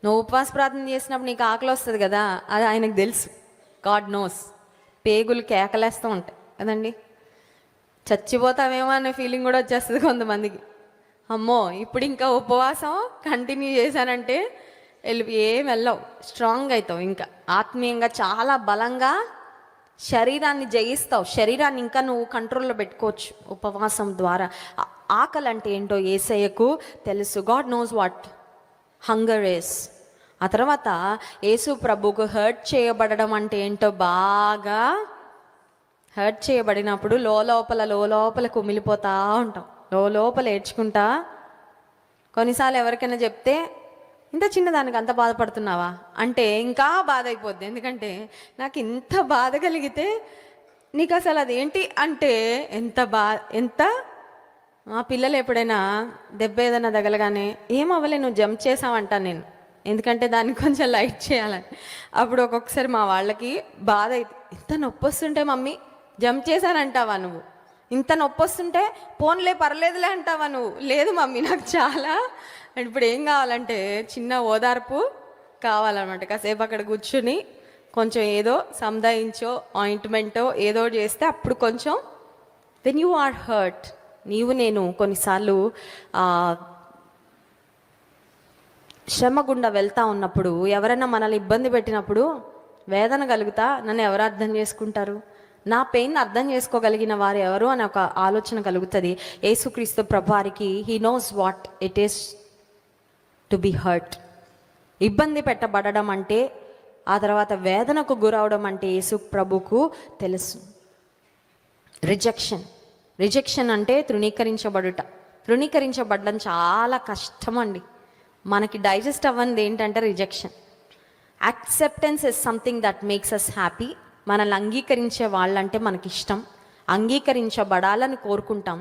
నువ్వు ఉపవాస ప్రార్థన చేసినప్పుడు నీకు ఆకలి వస్తుంది కదా, అది ఆయనకు తెలుసు. God knows. పేగులు కేకలేస్తూ ఉంటాయి కదండి. చచ్చిపోతామేమో అనే ఫీలింగ్ కూడా వచ్చేస్తుంది కొంతమందికి. అమ్మో ఇప్పుడు ఇంకా ఉపవాసం కంటిన్యూ చేశానంటే ఏం వెళ్ళవు, స్ట్రాంగ్ అవుతావు, ఇంకా ఆత్మీయంగా చాలా బలంగా శరీరాన్ని జయిస్తావు. శరీరాన్ని ఇంకా నువ్వు కంట్రోల్లో పెట్టుకోవచ్చు ఉపవాసం ద్వారా. ఆకలి అంటే ఏంటో యేసయ్యకు తెలుసు. God knows what hunger is. ఆ తర్వాత యేసు ప్రభుకు హర్ట్ చేయబడడం అంటే ఏంటో బాగా హర్ట్ చేయబడినప్పుడు లోపల కుమిలిపోతూ ఉంటాం, లోపల ఏడ్చుకుంటా. కొన్నిసార్లు ఎవరికైనా చెప్తే ఇంత చిన్నదానికి అంత బాధపడుతున్నావా అంటే ఇంకా బాధ అయిపోద్ది. ఎందుకంటే నాకు ఇంత బాధ కలిగితే నీకు అసలు అదేంటి అంటే ఎంత మా పిల్లలు ఎప్పుడైనా దెబ్బ ఏదైనా తగలగానే ఏమవ్వలే నువ్వు జంప్ చేసావంటాను నేను, ఎందుకంటే దాన్ని కొంచెం లైట్ చేయాలని. అప్పుడు ఒక్కొక్కసారి మా వాళ్ళకి బాధ అయితే, ఇంత నొప్పి వస్తుంటే మమ్మీ జంప్ చేశానంటావా నువ్వు, ఇంత నొప్పి వస్తుంటే పోన్లే పర్లేదులే అంటావా నువ్వు, లేదు మమ్మీ నాకు చాలా ఇప్పుడు ఏం కావాలంటే చిన్న ఓదార్పు కావాలన్నమాట. కాసేపు అక్కడ కూర్చుని కొంచెం ఏదో సంధాయించో ఆయింట్మెంటో ఏదో చేస్తే అప్పుడు కొంచెం వెన్ యూ ఆర్ హర్ట్. నేను కొన్నిసార్లు శ్రమ గుండా వెళ్తూ ఉన్నప్పుడు ఎవరైనా మనల్ని ఇబ్బంది పెట్టినప్పుడు వేదన కలుగుతా, నన్ను ఎవరు అర్థం చేసుకుంటారు, నా పెయిన్ అర్థం చేసుకోగలిగిన వారు ఎవరు అని ఒక ఆలోచన కలుగుతుంది. యేసుక్రీస్తు ప్రభువారికి he knows what it is to be hurt. ఇబ్బంది పెట్టబడడం అంటే, ఆ తర్వాత వేదనకు గురవడం అంటే యేసు ప్రభుకు తెలుసు. రిజెక్షన్ అంటే తృణీకరించబడడం చాలా కష్టం అండి. మనకి డైజెస్ట్ అవ్వనిది ఏంటంటే rejection. Acceptance is something that makes us happy. మనల్ని అంగీకరించే వాళ్ళంటే మనకి ఇష్టం, అంగీకరించబడాలని కోరుకుంటాం.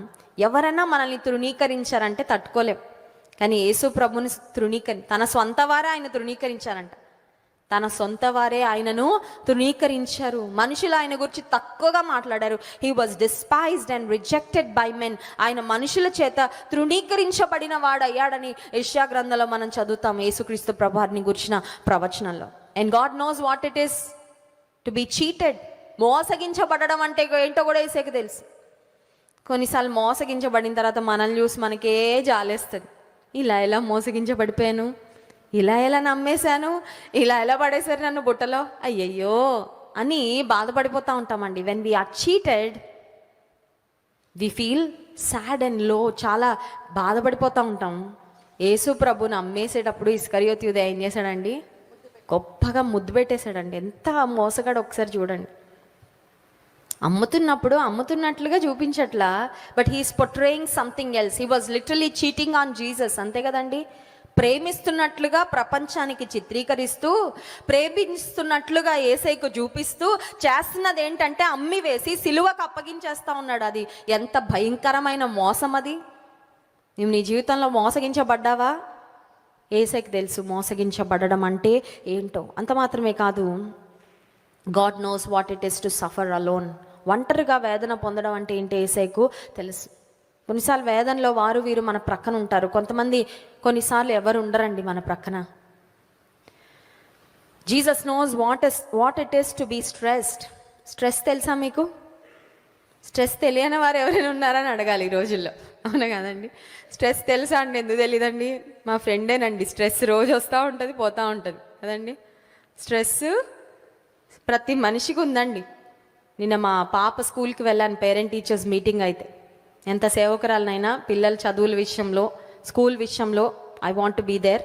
ఎవరైనా మనల్ని తృణీకరించారంటే తట్టుకోలేం. కానీ యేసు ప్రభుని తన సొంత వారే ఆయన తృణీకరించారంట. తన సొంత వారే ఆయనను తృణీకరించారు. మనుషులు ఆయన గురించి తక్కువగా మాట్లాడారు. He was despised and rejected by men. ఆయన మనుషుల చేత తృణీకరించబడిన వాడు అయ్యాడని యెషయా గ్రంథంలో మనం చదువుతాం యేసుక్రీస్తు ప్రభువారిని గురించిన ప్రవచనంలో. And God knows what it is to be cheated. మోసగించబడడం అంటే ఏంటో కూడా యేసుకి తెలుసు. కొన్నిసార్లు మోసగించబడిన తర్వాత మనల్ని చూసి మనకే జాలేస్తుంది. ఇలా ఎలా మోసగించబడిపోయాను, ఇలా ఎలా నమ్మేశాను, ఇలా ఎలా పడేశారు నన్ను బుట్టలో, అయ్యయ్యో అని బాధపడిపోతూ ఉంటామండి. When we are cheated we feel sad and low, చాలా బాధపడిపోతూ ఉంటాం. యేసు ప్రభుని అమ్మేసేటప్పుడు ఇస్కరియోతు యూదా ఏం చేశాడండి, గొప్పగా ముద్దు పెట్టేశాడండి. ఎంత మోసగాడు ఒకసారి చూడండి. అమ్ముతున్నట్లుగా చూపించట్లా, but he's portraying something else. He was literally cheating on Jesus. అంతే కదండి. ప్రేమిస్తున్నట్లుగా ప్రపంచానికి చిత్రీకరిస్తూ, ప్రేమిస్తున్నట్లుగా యేసయ్యకు చూపిస్తూ చేస్తున్నది ఏంటంటే అమ్మి వేసి సిలువకు అప్పగించేస్తూ ఉన్నాడు. అది ఎంత భయంకరమైన మోసం అది. నువ్వు నీ జీవితంలో మోసగించబడ్డావా? యేసయ్యకు తెలుసు మోసగించబడడం అంటే ఏంటో. అంత మాత్రమే కాదు, God knows what it is to suffer alone. ఒంటరిగా వేదన పొందడం అంటే ఏంటి యేసయ్యకు తెలుసు. కొన్నిసార్లు వేదనలో వీరు మన ప్రక్కన ఉంటారు. కొన్నిసార్లు ఎవరు ఉండరండి మన ప్రక్కన. Jesus knows what it is to be stressed. Stress తెలుసా మీకు? స్ట్రెస్ తెలియని వారు ఎవరైనా ఉన్నారని అడగాలి ఈ రోజుల్లో, అవునా కదండి? స్ట్రెస్ తెలుసా అండి? ఎందుకు తెలియదండి? మా ఫ్రెండేనండి. స్ట్రెస్ రోజు వస్తూ ఉంటుంది పోతూ ఉంటుంది కదండి. స్ట్రెస్ ప్రతి మనిషికి ఉందండి. నిన్న మా పాప స్కూల్కి వెళ్ళాను, పేరెంట్ టీచర్స్ మీటింగ్ అయితే. ఎంత సేవకురాలనైనా పిల్లల చదువుల విషయంలో, స్కూల్ విషయంలో I want to be there.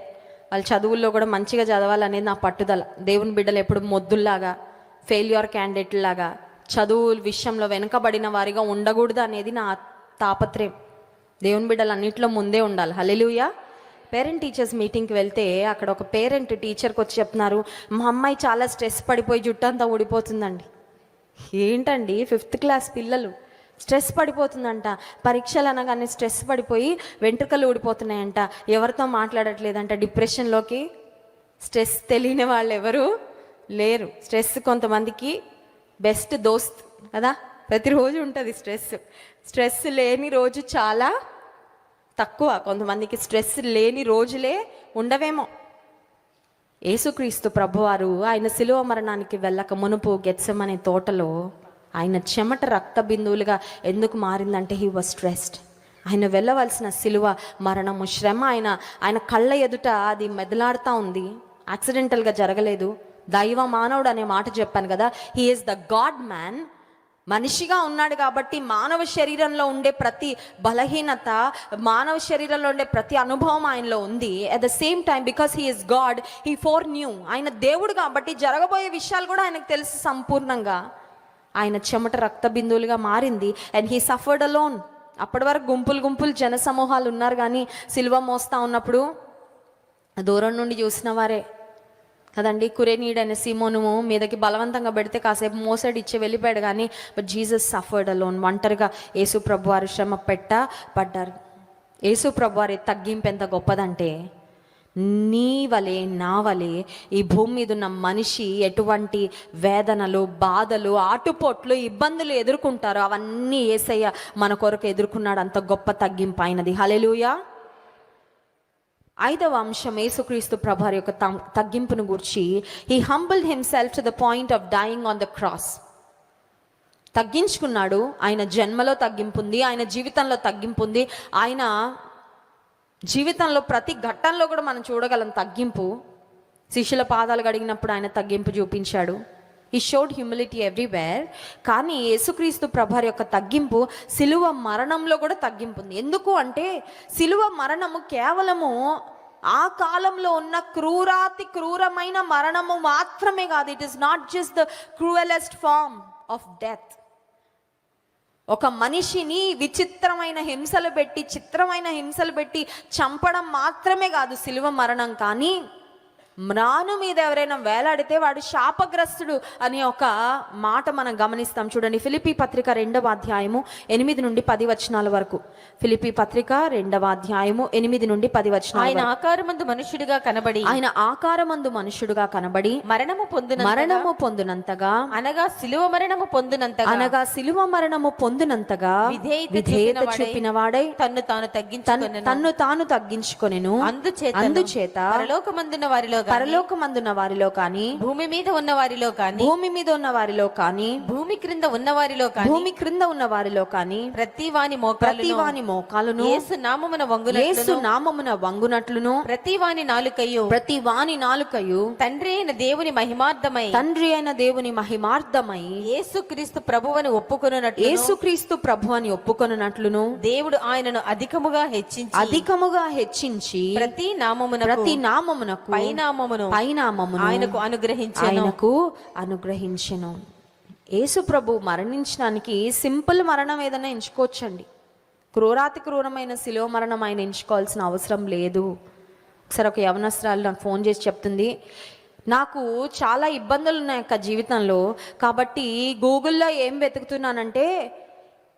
వాళ్ళ చదువుల్లో కూడా మంచిగా చదవాలనేది నా పట్టుదల. దేవుని బిడ్డలు ఎప్పుడు మొద్దుల్లాగా, ఫెయిల్యూర్ క్యాండిడేట్లాగా, చదువు విషయంలో వెనుకబడిన వారిగా ఉండకూడదు అనేది నా తాపత్రయం. దేవుని బిడ్డలు అన్నింటిలో ముందే ఉండాలి. హల్లెలూయా. పేరెంట్ టీచర్స్ మీటింగ్కి వెళ్తే అక్కడ ఒక పేరెంట్ టీచర్కి వచ్చి చెప్తున్నారు, మా అమ్మాయి చాలా స్ట్రెస్ పడిపోయి జుట్టు అంతా ఊడిపోతుందండి. ఏంటండి 5th క్లాస్ పిల్లలు, స్ట్రెస్ పడిపోతుందంట, పరీక్షలు అనగానే స్ట్రెస్ పడిపోయి వెంట్రుకలు ఊడిపోతున్నాయంట, ఎవరితో మాట్లాడట్లేదంట, డిప్రెషన్లోకి. స్ట్రెస్ తెలియని వాళ్ళు ఎవరు లేరు. స్ట్రెస్ కొంతమందికి బెస్ట్ దోస్త్ కదా, ప్రతిరోజు ఉంటుంది స్ట్రెస్. స్ట్రెస్ లేని రోజు చాలా తక్కువ, కొంతమందికి స్ట్రెస్ లేని రోజులే ఉండవేమో. యేసుక్రీస్తు ప్రభువారు ఆయన శిలువ మరణానికి వెళ్ళక మునుపు గెత్సెమనే తోటలో ఆయన చెమట రక్త బిందువులుగా ఎందుకు మారిందంటే హీ వాజ్ స్ట్రెస్డ్. ఆయన వెళ్ళవలసిన శిలువ మరణము శ్రమ ఆయన కళ్ళ ఎదుట అది మెదలాడుతూ ఉంది. యాక్సిడెంటల్గా జరగలేదు. దైవ మానవుడు అనే మాట చెప్పాను కదా, he is the God man. మనిషిగా ఉన్నాడు కాబట్టి మానవ శరీరంలో ఉండే ప్రతి బలహీనత, మానవ శరీరంలో ఉండే ప్రతి అనుభవం ఆయనలో ఉంది. At the same time because he is God, he four new. ఆయన దేవుడు కాబట్టి జరగబోయే విషయాలు కూడా ఆయనకు తెలుసు సంపూర్ణంగా. ఆయన చెమట రక్త బిందువులుగా మారింది. And he suffered alone. అప్పటి వరకు గుంపులు జన సమూహాలు ఉన్నారు, కానీ సిలువ మోస్తా ఉన్నప్పుడు దూరం నుండి చూసిన వారే కదండి. కురేనీడైన సీమోను మీదకి బలవంతంగా పెడితే కాసేపు మోసాడు, ఇచ్చి వెళ్ళిపోయాడు. కానీ బట్ జీసస్ సఫర్డ్ అలోన్. ఒంటరిగా యేసు ప్రభువారు శ్రమ పడ్డారు. యేసు ప్రభువారి తగ్గింపు ఎంత గొప్పదంటే, నీ వలే నా వలే ఈ భూమి మీద ఉన్న మనిషి ఎటువంటి వేదనలు, బాధలు, ఆటుపోట్లు, ఇబ్బందులు ఎదుర్కొంటారో అవన్నీ యేసయ్య మన కొరకు ఎదుర్కొన్నాడు. అంత గొప్ప తగ్గింపు అయినది. హల్లెలూయా. 5వ అంశం యేసుక్రీస్తు ప్రభువారి యొక్క తగ్గింపును గురించి, he humbled himself to the point of dying on the cross. తగ్గించుకున్నాడు. ఆయన జన్మలో తగ్గింపు ఉంది, ఆయన జీవితంలో తగ్గింపు ఉంది, ఆయన జీవితంలో ప్రతి ఘట్టంలో కూడా మనం చూడగలం తగ్గింపు. శిష్యుల పాదాలు కడిగినప్పుడు ఆయన తగ్గింపు చూపించాడు. He showed humility everywhere. కానీ యేసుక్రీస్తు ప్రభువారి యొక్క తగ్గింపు సిలువ మరణంలో కూడా తగ్గింపు ఉంది. ఎందుకు అంటే సిలువ మరణము కేవలము ఆ కాలంలో ఉన్న క్రూరమైన మరణము మాత్రమే కాదు. It is not just the cruellest form of death. ఒక మనిషిని విచిత్రమైన హింసలు పెట్టి, చిత్రమైన హింసలు పెట్టి చంపడం మాత్రమే కాదు సిలువ మరణం. కానీ మ్రాను మీద ఎవరైనా వేలాడితే వాడు శాపగ్రస్తుడు అనే ఒక మాట మనం గమనిస్తాం. చూడండి, ఫిలిప్పీ పత్రిక 2వ అధ్యాయము 8 నుండి 10 వచనాల వరకు. ఫిలిప్పీ పత్రిక 2వ అధ్యాయము 8 నుండి 10 వచనాలు. ఆయన ఆకారమందు మనుష్యుడిగా కనబడి మరణము పొందునంతగా అనగా సిలువ మరణము పొందునంతగా విధేయత చూపిన వాడై తన్ను తాను తగ్గించుకొనెను. అందుచేత పరలోకమందున్న వారిలో కానీ, భూమి మీద ఉన్న వారిలో కానీ, భూమి క్రింద ఉన్న వారిలో కానీ ప్రతి వాని మోకాలును యేసు నామమున వంగునట్లును ప్రతి వాని నాలుకయు తండ్రి అయిన దేవుని మహిమార్థమై యేసుక్రీస్తు ప్రభువుని ఒప్పుకొనున్నట్లును దేవుడు ఆయనను అధికముగా హెచ్చించి ప్రతి నామమునకు పైనామమును ఆయనకు అనుగ్రహించెను. యేసు ప్రభు మరణించడానికి సింపుల్ మరణం ఏదైనా ఎంచుకోవచ్చండి. క్రూరమైన శిలువ మరణం ఆయన ఎంచుకోవాల్సిన అవసరం లేదు. ఒకసారి ఒక యవనస్తురాలు నాకు ఫోన్ చేసి చెప్తుంది, నాకు చాలా ఇబ్బందులు ఉన్నాయి అక్క జీవితంలో, కాబట్టి గూగుల్లో ఏం వెతుకుతున్నానంటే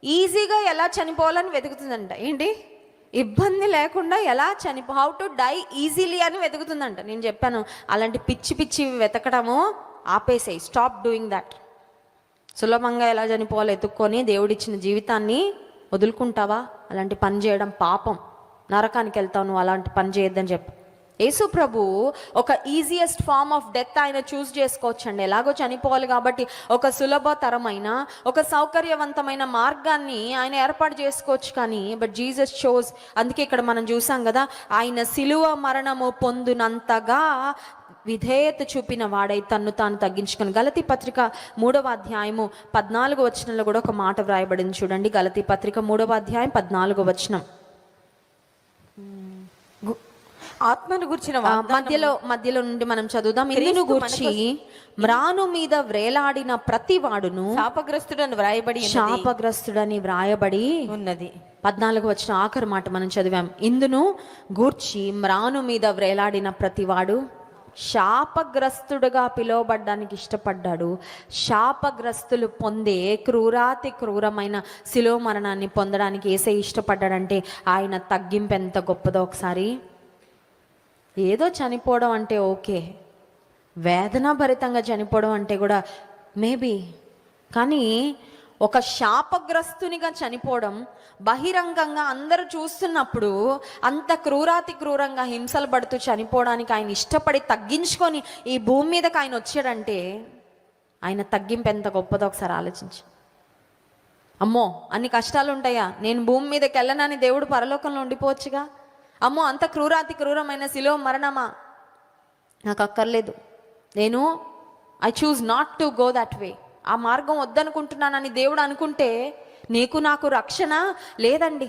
ఈజీగా ఎలా చనిపోవాలని వెతుకుతుందంట. ఏంటి, ఇబ్బంది లేకుండా ఎలా హౌ టు డై ఈజీలీ అని వెతుకుతుందంట. నేను చెప్పాను, అలాంటి పిచ్చి వెతకడము ఆపేసేయి, స్టాప్ డూయింగ్ దట్. సులభంగా ఎలా చనిపోవాలో ఎత్తుక్కొని దేవుడిచ్చిన జీవితాన్ని వదులుకుంటావా? అలాంటి పని చేయడం పాపం, నరకానికి వెళ్తావు నువ్వు, అలాంటి పని చేయొద్దని చెప్పు. యేసు ప్రభు ఒక ఈజియెస్ట్ ఫార్మ్ ఆఫ్ డెత్ ఆయన చూస్ చేసుకోవచ్చండి. ఎలాగో చనిపోవాలి కాబట్టి ఒక సులభతరమైన, ఒక సౌకర్యవంతమైన మార్గాన్ని ఆయన ఏర్పాటు చేసుకోవచ్చు. కానీ బట్ జీసస్ చోజ్. అందుకే ఇక్కడ మనం చూసాం కదా, ఆయన సిలువ మరణము పొందునంతగా విధేయత చూపిన వాడై తన్ను తాను తగ్గించుకుని. గలతీ పత్రిక 3వ అధ్యాయము 14వ వచనంలో కూడా ఒక మాట వ్రాయబడింది చూడండి. గలతీ పత్రిక 3వ అధ్యాయం 14వ వచనం. ఆత్మను గుర్చిన మధ్యలో నుండి మనం చదువుదాం. ఇందును గూర్చి మ్రాను మీద వ్రేలాడిన ప్రతి వాడును శాపగ్రస్తుడని వ్రాయబడి ఉన్నది. 14 వచ్చిన ఆఖరి మాట మనం చదివాం. ఇందును గూర్చి మ్రాను మీద వ్రేలాడిన ప్రతివాడు శాపగ్రస్తుడుగా పిలువబడ్డానికి ఇష్టపడ్డాడు. శాపగ్రస్తులు పొందే క్రూరాతి క్రూరమైన శిలువ మరణాన్ని పొందడానికి యేసయ్య ఇష్టపడ్డాడంటే ఆయన తగ్గింపు ఎంత గొప్పదో ఒకసారి. ఏదో చనిపోవడం అంటే ఓకే, వేదనాభరితంగా చనిపోవడం అంటే కూడా మేబీ, కానీ ఒక శాపగ్రస్తునిగా చనిపోవడం, బహిరంగంగా అందరూ చూస్తున్నప్పుడు అంత క్రూరాతి క్రూరంగా హింసలు పడుతూ చనిపోవడానికి ఆయన ఇష్టపడి తగ్గించుకొని ఈ భూమి మీదకి ఆయన వచ్చాడంటే ఆయన తగ్గింపు ఎంత గొప్పదో ఒకసారి ఆలోచించు. అమ్మో అన్ని కష్టాలు ఉంటాయా, నేను భూమి మీదకి వెళ్ళనని దేవుడు పరలోకంలో ఉండిపోవచ్చుగా. అమ్మో అంత క్రూరాతి క్రూరమైన శిలువ మరణమా, నాకు అక్కర్లేదు, I choose not to go that way, ఆ మార్గం వద్దనుకుంటున్నానని దేవుడు అనుకుంటే నీకు నాకు రక్షణ లేదండి.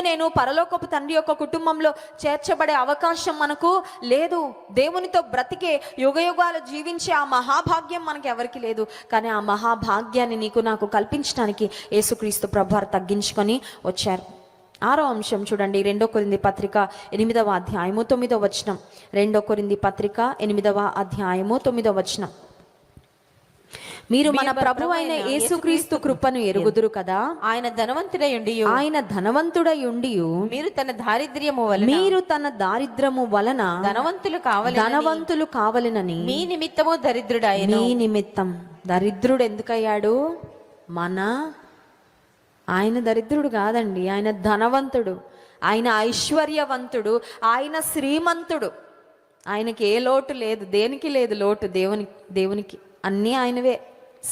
నేను పరలోకపు తండ్రి యొక్క కుటుంబంలో చేర్చబడే అవకాశం మనకు లేదు. దేవునితో బ్రతికే యుగయుగాలు జీవించే ఆ మహాభాగ్యం మనకి ఎవరికి లేదు. కానీ ఆ మహాభాగ్యాన్ని నీకు నాకు కల్పించడానికి యేసుక్రీస్తు ప్రభువారు తగ్గించుకొని వచ్చారు. 6వ అంశం చూడండి, 2 కొరింథీ పత్రిక 8వ అధ్యాయము 9వ వచనం. 2 కొరింథీ పత్రిక 8వ అధ్యాయము 9వ వచనం. మీరు మన ప్రభు అయిన యేసుక్రీస్తు కృపను ఎరుగుదురు కదా, ఆయన ధనవంతుడై మీరు తన దారిద్ర్యము వలన ధనవంతులు కావలెనని మీ నిమిత్తము దరిద్రుడాయెను. మీ నిమిత్తం దరిద్రుడు ఎందుకయ్యాడు? ఆయన దరిద్రుడు కాదండి, ఆయన ధనవంతుడు, ఆయన ఐశ్వర్యవంతుడు, ఆయన శ్రీమంతుడు. ఆయనకి ఏ లోటు లేదు, దేనికి లేదు లోటు. దేవునికి అన్నీ ఆయనవే,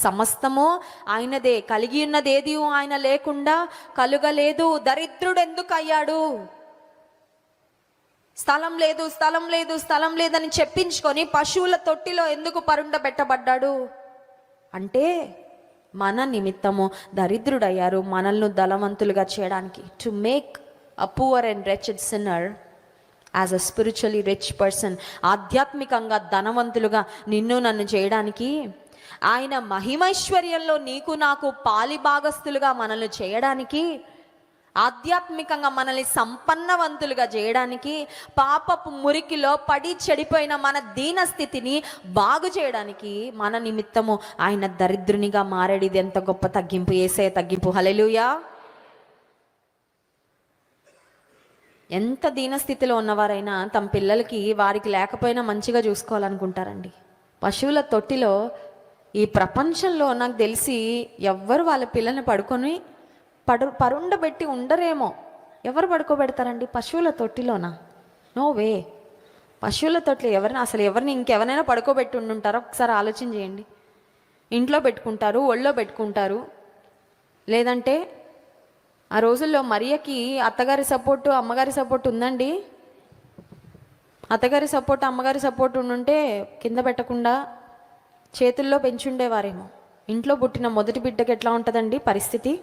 సమస్తము ఆయనదే. కలిగి ఉన్నదేది ఆయన లేకుండా కలుగలేదు. దరిద్రుడు ఎందుకు అయ్యాడు? స్థలం లేదని చెప్పించుకొని పశువుల తొట్టిలో ఎందుకు పరుండబెట్టబడ్డాడు అంటే మన నిమిత్తము దరిద్రుడయ్యారు, మనల్ని ధనవంతులుగా చేయడానికి. To make a poor and wretched sinner as a spiritually rich person. ఆధ్యాత్మికంగా ధనవంతులుగా నిన్ను నన్ను చేయడానికి, ఆయన మహిమైశ్వర్యంలో నీకు నాకు పాలిభాగస్తులుగా మనల్ని చేయడానికి, ఆధ్యాత్మికంగా మనల్ని సంపన్నవంతులుగా చేయడానికి, పాపపు మురికిలో పడి చెడిపోయిన మన దీన స్థితిని బాగు చేయడానికి మన నిమిత్తము ఆయన దరిద్రునిగా మారేది. ఎంత గొప్ప తగ్గింపు, యేసయ్య తగ్గింపు. హల్లెలూయా. ఎంత దీనస్థితిలో ఉన్నవారైనా తమ పిల్లలకి వారికి లేకపోయినా మంచిగా చూసుకోవాలనుకుంటారండి. పశువుల తొట్టిలో ఈ ప్రపంచంలో నాకు తెలిసి ఎవ్వరు వాళ్ళ పిల్లల్ని పరుండబెట్టి ఉండరేమో. ఎవరు పడుకోబెడతారండి పశువుల తొట్టిలోనా? No way. పశువుల తొట్టిలో ఎవరిని ఇంకెవరైనా పడుకోబెట్టి ఉండుంటారో ఒకసారి ఆలోచన చేయండి. ఇంట్లో పెట్టుకుంటారు, ఒళ్ళో పెట్టుకుంటారు. లేదంటే ఆ రోజుల్లో మరియకి అత్తగారి సపోర్టు అమ్మగారి సపోర్ట్ ఉందండి. అత్తగారి సపోర్ట్ అమ్మగారి సపోర్ట్ ఉండుంటే కింద పెట్టకుండా చేతుల్లో పెంచుండేవారేమో. ఇంట్లో పుట్టిన మొదటి బిడ్డకి ఎట్లా ఉంటుందండి పరిస్థితి?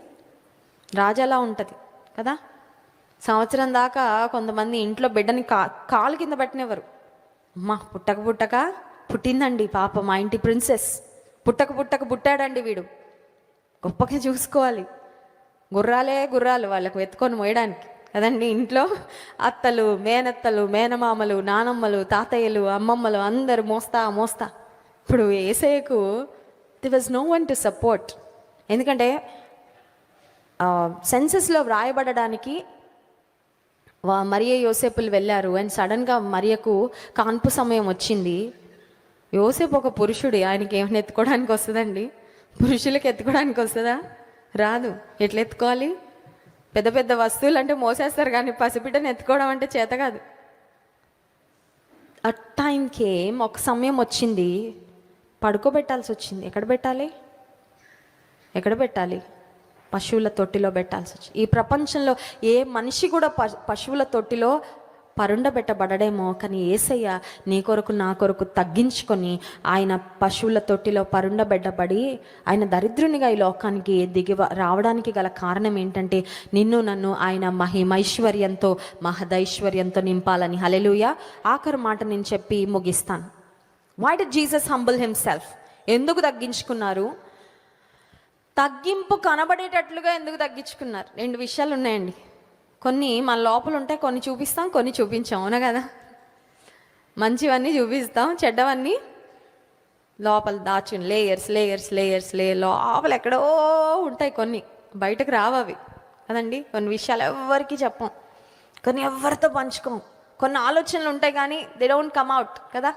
రాజాలా ఉంటుంది కదా. సంవత్సరం దాకా కొంతమంది ఇంట్లో బిడ్డని కాలు కింద పెట్టినవారు. అమ్మా పుట్టిందండి పాప, మా ఇంటి ప్రిన్సెస్, పుట్టాడండి వీడు, గొప్పగా చూసుకోవాలి. గుర్రాలు వాళ్ళకు ఎత్తుకొని మోయడానికి కదండి. ఇంట్లో అత్తలు, మేనత్తలు, మేనమామలు, నానమ్మలు, తాతయ్యలు, అమ్మమ్మలు అందరు మోస్తా. ఇప్పుడు యేసయ్యకు there was no one to support. ఎందుకంటే సెన్సస్లో వ్రాయబడడానికి మరియ యోసేపులు వెళ్ళారు. అండ్ సడన్గా మరియకు కాన్పు సమయం వచ్చింది. యోసేపు ఒక పురుషుడు, ఆయనకి ఏమైనా ఎత్తుకోవడానికి వస్తుందండి? పురుషులకు ఎత్తుకోవడానికి వస్తుందా? రాదు. ఎట్లా ఎత్తుకోవాలి? పెద్ద పెద్ద వస్తువులు అంటే మోసేస్తారు, కానీ పసిబిడ్డను ఎత్తుకోవడం అంటే చేత కాదు. ఆ టైంకి ఒక సమయం వచ్చింది, పడుకోబెట్టాల్సి వచ్చింది. ఎక్కడ పెట్టాలి? పశువుల తొట్టిలో పెట్టాల్సి వచ్చింది. ఈ ప్రపంచంలో ఏ మనిషి కూడా పశువుల తొట్టిలో పరుండబెట్టబడడేమో, కానీ యేసయ్య నీ కొరకు నా కొరకు తగ్గించుకొని ఆయన పశువుల తొట్టిలో పరుండబెట్టబడి ఆయన దరిద్రునిగా ఈ లోకానికి రావడానికి గల కారణం ఏంటంటే నిన్ను నన్ను ఆయన మహిమైశ్వర్యంతో మహదైశ్వర్యంతో నింపాలని. హల్లెలూయా. ఆఖరి మాట నేను చెప్పి ముగిస్తాను. Why did Jesus humble himself? ఎందుకు తగ్గించుకున్నారు? తగ్గింపు కనబడేటట్లుగా ఎందుకు తగ్గించుకున్నారు? 2 విషయాలు ఉన్నాయండి. కొన్ని మన లోపల ఉంటాయి, కొన్ని చూపిస్తాం, కొన్ని చూపించాం, అవునా కదా? మంచివన్నీ చూపిస్తాం, చెడ్డవన్నీ లోపల దాచుని లేయర్స్ లేయర్స్ లేయర్స్ లోపల ఎక్కడో ఉంటాయి, కొన్ని బయటకు రావవి కదండి. కొన్ని విషయాలు ఎవరికి చెప్పం, కొన్ని ఎవరితో పంచుకోం. కొన్ని ఆలోచనలు ఉంటాయి కానీ దే డోంట్ కమ్ అవుట్ కదా.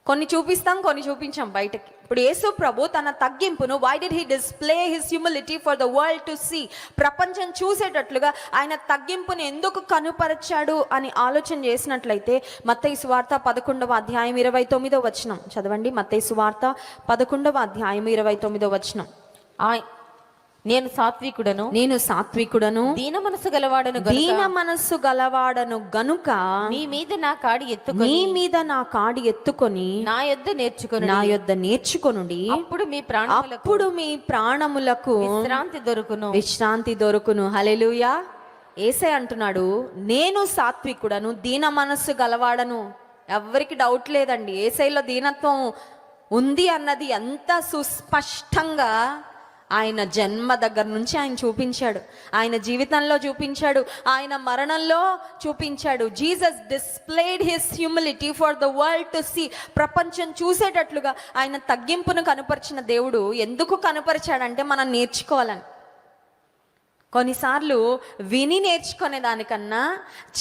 కొన్ని చూపిస్తాం, కొన్ని చూపించాం బయటకి. ఇప్పుడు యేసు ప్రభు తన తగ్గింపును, why did he display his humility for the world to see, ప్రపంచం చూసేటట్లుగా ఆయన తగ్గింపుని ఎందుకు కనుపరచాడు అని ఆలోచన చేసినట్లయితే మత్తయి సువార్త 11వ అధ్యాయం 29వ వచనం చదవండి. మత్తయి సువార్త 11వ అధ్యాయం 29వ వచనం. నేను సాత్వికుడను దీన మనసు గలవాడను గనుక నీ మీద నా కాడి ఎత్తుకొని నా యొద్ద నేర్చుకొనుడి, అప్పుడు మీ ప్రాణములకు విశ్రాంతి దొరుకును. హల్లెలూయా. యేసయ్య అంటున్నాడు, నేను సాత్వికుడను దీన మనస్సు గలవాడను. ఎవరికి డౌట్ లేదండి, యేసయ్యలో దీనత్వం ఉంది అన్నది ఎంత సుస్పష్టంగా ఆయన జన్మ దగ్గర నుంచి ఆయన చూపించాడు, ఆయన జీవితంలో చూపించాడు, ఆయన మరణంలో చూపించాడు. Jesus displayed his humility for the world to see, ప్రపంచం చూసేటట్లుగా ఆయన తగ్గింపును కనుపరిచిన దేవుడు ఎందుకు కనుపరిచాడంటే మనం నేర్చుకోవాలని. కొన్నిసార్లు విని నేర్చుకునే దానికన్నా,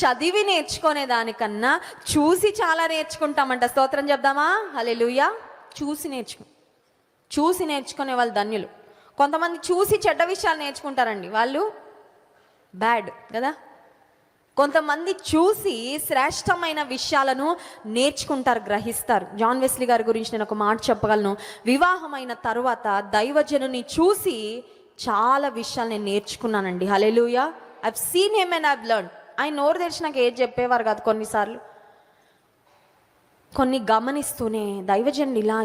చదివి నేర్చుకునే దానికన్నా చూసి చాలా నేర్చుకుంటామంట. స్తోత్రం చెప్దామా? హల్లెలూయా. చూసి నేర్చుకునే వాళ్ళు ధన్యులు. కొంతమంది చూసి చెడ్డ విషయాలు నేర్చుకుంటారండి, వాళ్ళు బ్యాడ్ కదా. కొంతమంది చూసి శ్రేష్టమైన విషయాలను నేర్చుకుంటారు, గ్రహిస్తారు. జాన్ వెస్లీ గారి గురించి నేను ఒక మాట చెప్పగలను. వివాహమైన తరువాత దైవజనుని చూసి చాలా విషయాలు నేను నేర్చుకున్నానండి. Hallelujah. I've seen him and I've learn. ఆయన నోరు తెరిచి నాకు ఏది చెప్పేవారు కాదు. కొన్నిసార్లు కొన్ని గమనిస్తూనే దైవజనులు ఇలా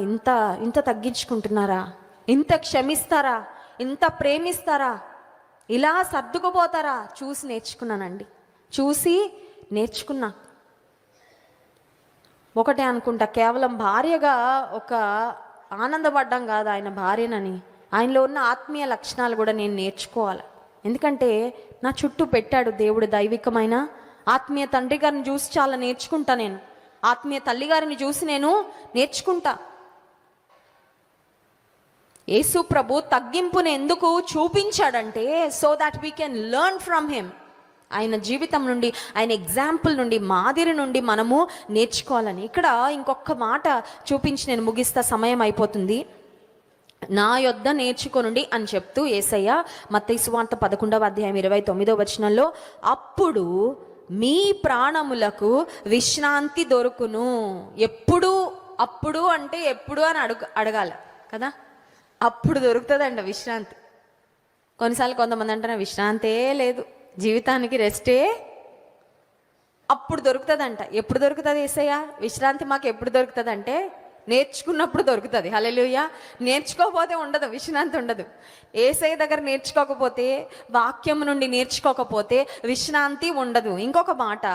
ఇంత తగ్గించుకుంటున్నారా, ఇంత క్షమిస్తారా, ఇంత ప్రేమిస్తారా, ఇలా సర్దుకుపోతారా, చూసి నేర్చుకున్నా. ఒకటే అనుకుంటా, కేవలం భార్యగా ఒక ఆనందపడ్డం కాదు ఆయన భార్యనని, ఆయనలో ఉన్న ఆత్మీయ లక్షణాలు కూడా నేను నేర్చుకోవాలి. ఎందుకంటే నా చుట్టూ పెట్టాడు దేవుడు దైవికమైన ఆత్మీయ తండ్రి గారిని చూసి చాలా నేర్చుకుంటా. నేను ఆత్మీయ తల్లి గారిని చూసి నేను నేర్చుకుంటా. యేసు ప్రభు తగ్గింపుని ఎందుకు చూపించాడంటే so that we can learn from him. ఆయన జీవితం నుండి, ఆయన ఎగ్జాంపుల్ నుండి, మాదిరి నుండి మనము నేర్చుకోవాలని. ఇక్కడ ఇంకొక మాట చూపించి నేను ముగిస్తా, సమయం అయిపోతుంది. నా యొద్ద నేర్చుకొనుండి అని చెప్తూ యేసయ్య మత్తయి సువార్త 11వ అధ్యాయం 29వ వచనంలో అప్పుడు మీ ప్రాణములకు విశ్రాంతి దొరుకును. అప్పుడు అంటే ఎప్పుడు అని అడగాల కదా. అప్పుడు దొరుకుతుందంట విశ్రాంతి. కొన్నిసార్లు కొంతమంది అంటారు విశ్రాంతే లేదు, జీవితానికి రెస్టే అప్పుడు దొరుకుతుందంట. ఎప్పుడు దొరుకుతుంది యేసయ్య? విశ్రాంతి మాకు ఎప్పుడు దొరుకుతుంది అంటే నేర్చుకున్నప్పుడు దొరుకుతుంది. హల్లెలూయా. నేర్చుకోకపోతే ఉండదు, విశ్రాంతి ఉండదు. యేసయ్య దగ్గర నేర్చుకోకపోతే, వాక్యం నుండి నేర్చుకోకపోతే విశ్రాంతి ఉండదు. ఇంకొక మాట,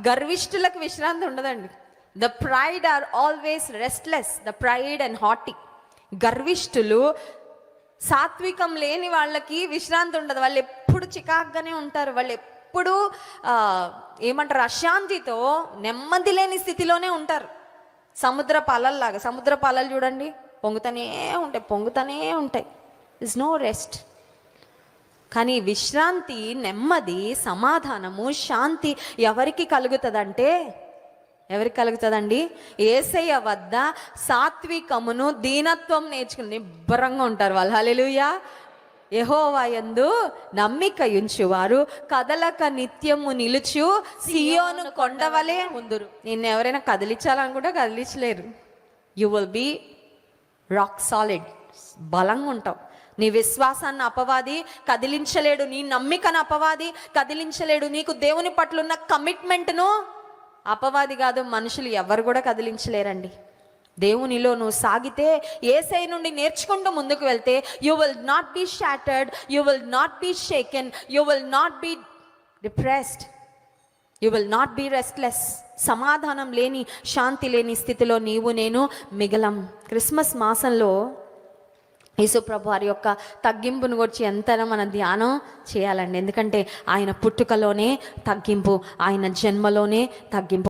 గర్విష్ఠులకు విశ్రాంతి ఉండదండి. The pride are always restless, the pride and haughty. గర్విష్ఠులు, సాత్వికం లేని వాళ్ళకి విశ్రాంతి ఉండదు. వాళ్ళు ఎప్పుడు చికాగ్గానే ఉంటారు. వాళ్ళు ఎప్పుడు ఏమంటారు, అశాంతితో, నెమ్మది లేని స్థితిలోనే ఉంటారు. సముద్రపు అలలు చూడండి, పొంగుతూనే ఉంటాయి. Is no rest. కానీ విశ్రాంతి, నెమ్మది, సమాధానము, శాంతి ఎవరికి కలుగుతుందండి? యేసయ్య వద్ద సాత్వికమును దీనత్వం నేర్చుకుని నిబ్బరంగా ఉంటారు వాళ్ళు. హల్లెలూయా. యెహోవా యందు నమ్మిక ఉంచువారు కదలక నిత్యము నిలుచు సియోను కొండవలే ఉందురు. నిన్ను ఎవరైనా కదిలించాలనుకుంటే కదిలించలేరు. You will be rock solid, బలంగా ఉంటావు. నీ విశ్వాసాన్ని అపవాది కదిలించలేడు, నీ నమ్మికను అపవాది కదిలించలేడు. నీకు దేవుని పట్ల ఉన్న కమిట్మెంట్ను అపవాది కాదు, మనుషులు ఎవరు కూడా కదిలించలేరండి. దేవునిలో నువ్వు సాగితే, యేసయ్య నుండి నేర్చుకుంటూ ముందుకు వెళ్తే, you will not be shattered, you will not be షేకెన్, you will not be depressed, you will not be restless. సమాధానం లేని, శాంతి లేని స్థితిలో నీవు నేను మిగలం. క్రిస్మస్ మాసంలో యేసుప్రభు వారి యొక్క తగ్గింపును గురించి ఎంతైనా మనం ధ్యానం చేయాలండి. ఎందుకంటే ఆయన పుట్టుకలోనే తగ్గింపు, ఆయన జన్మలోనే తగ్గింపు.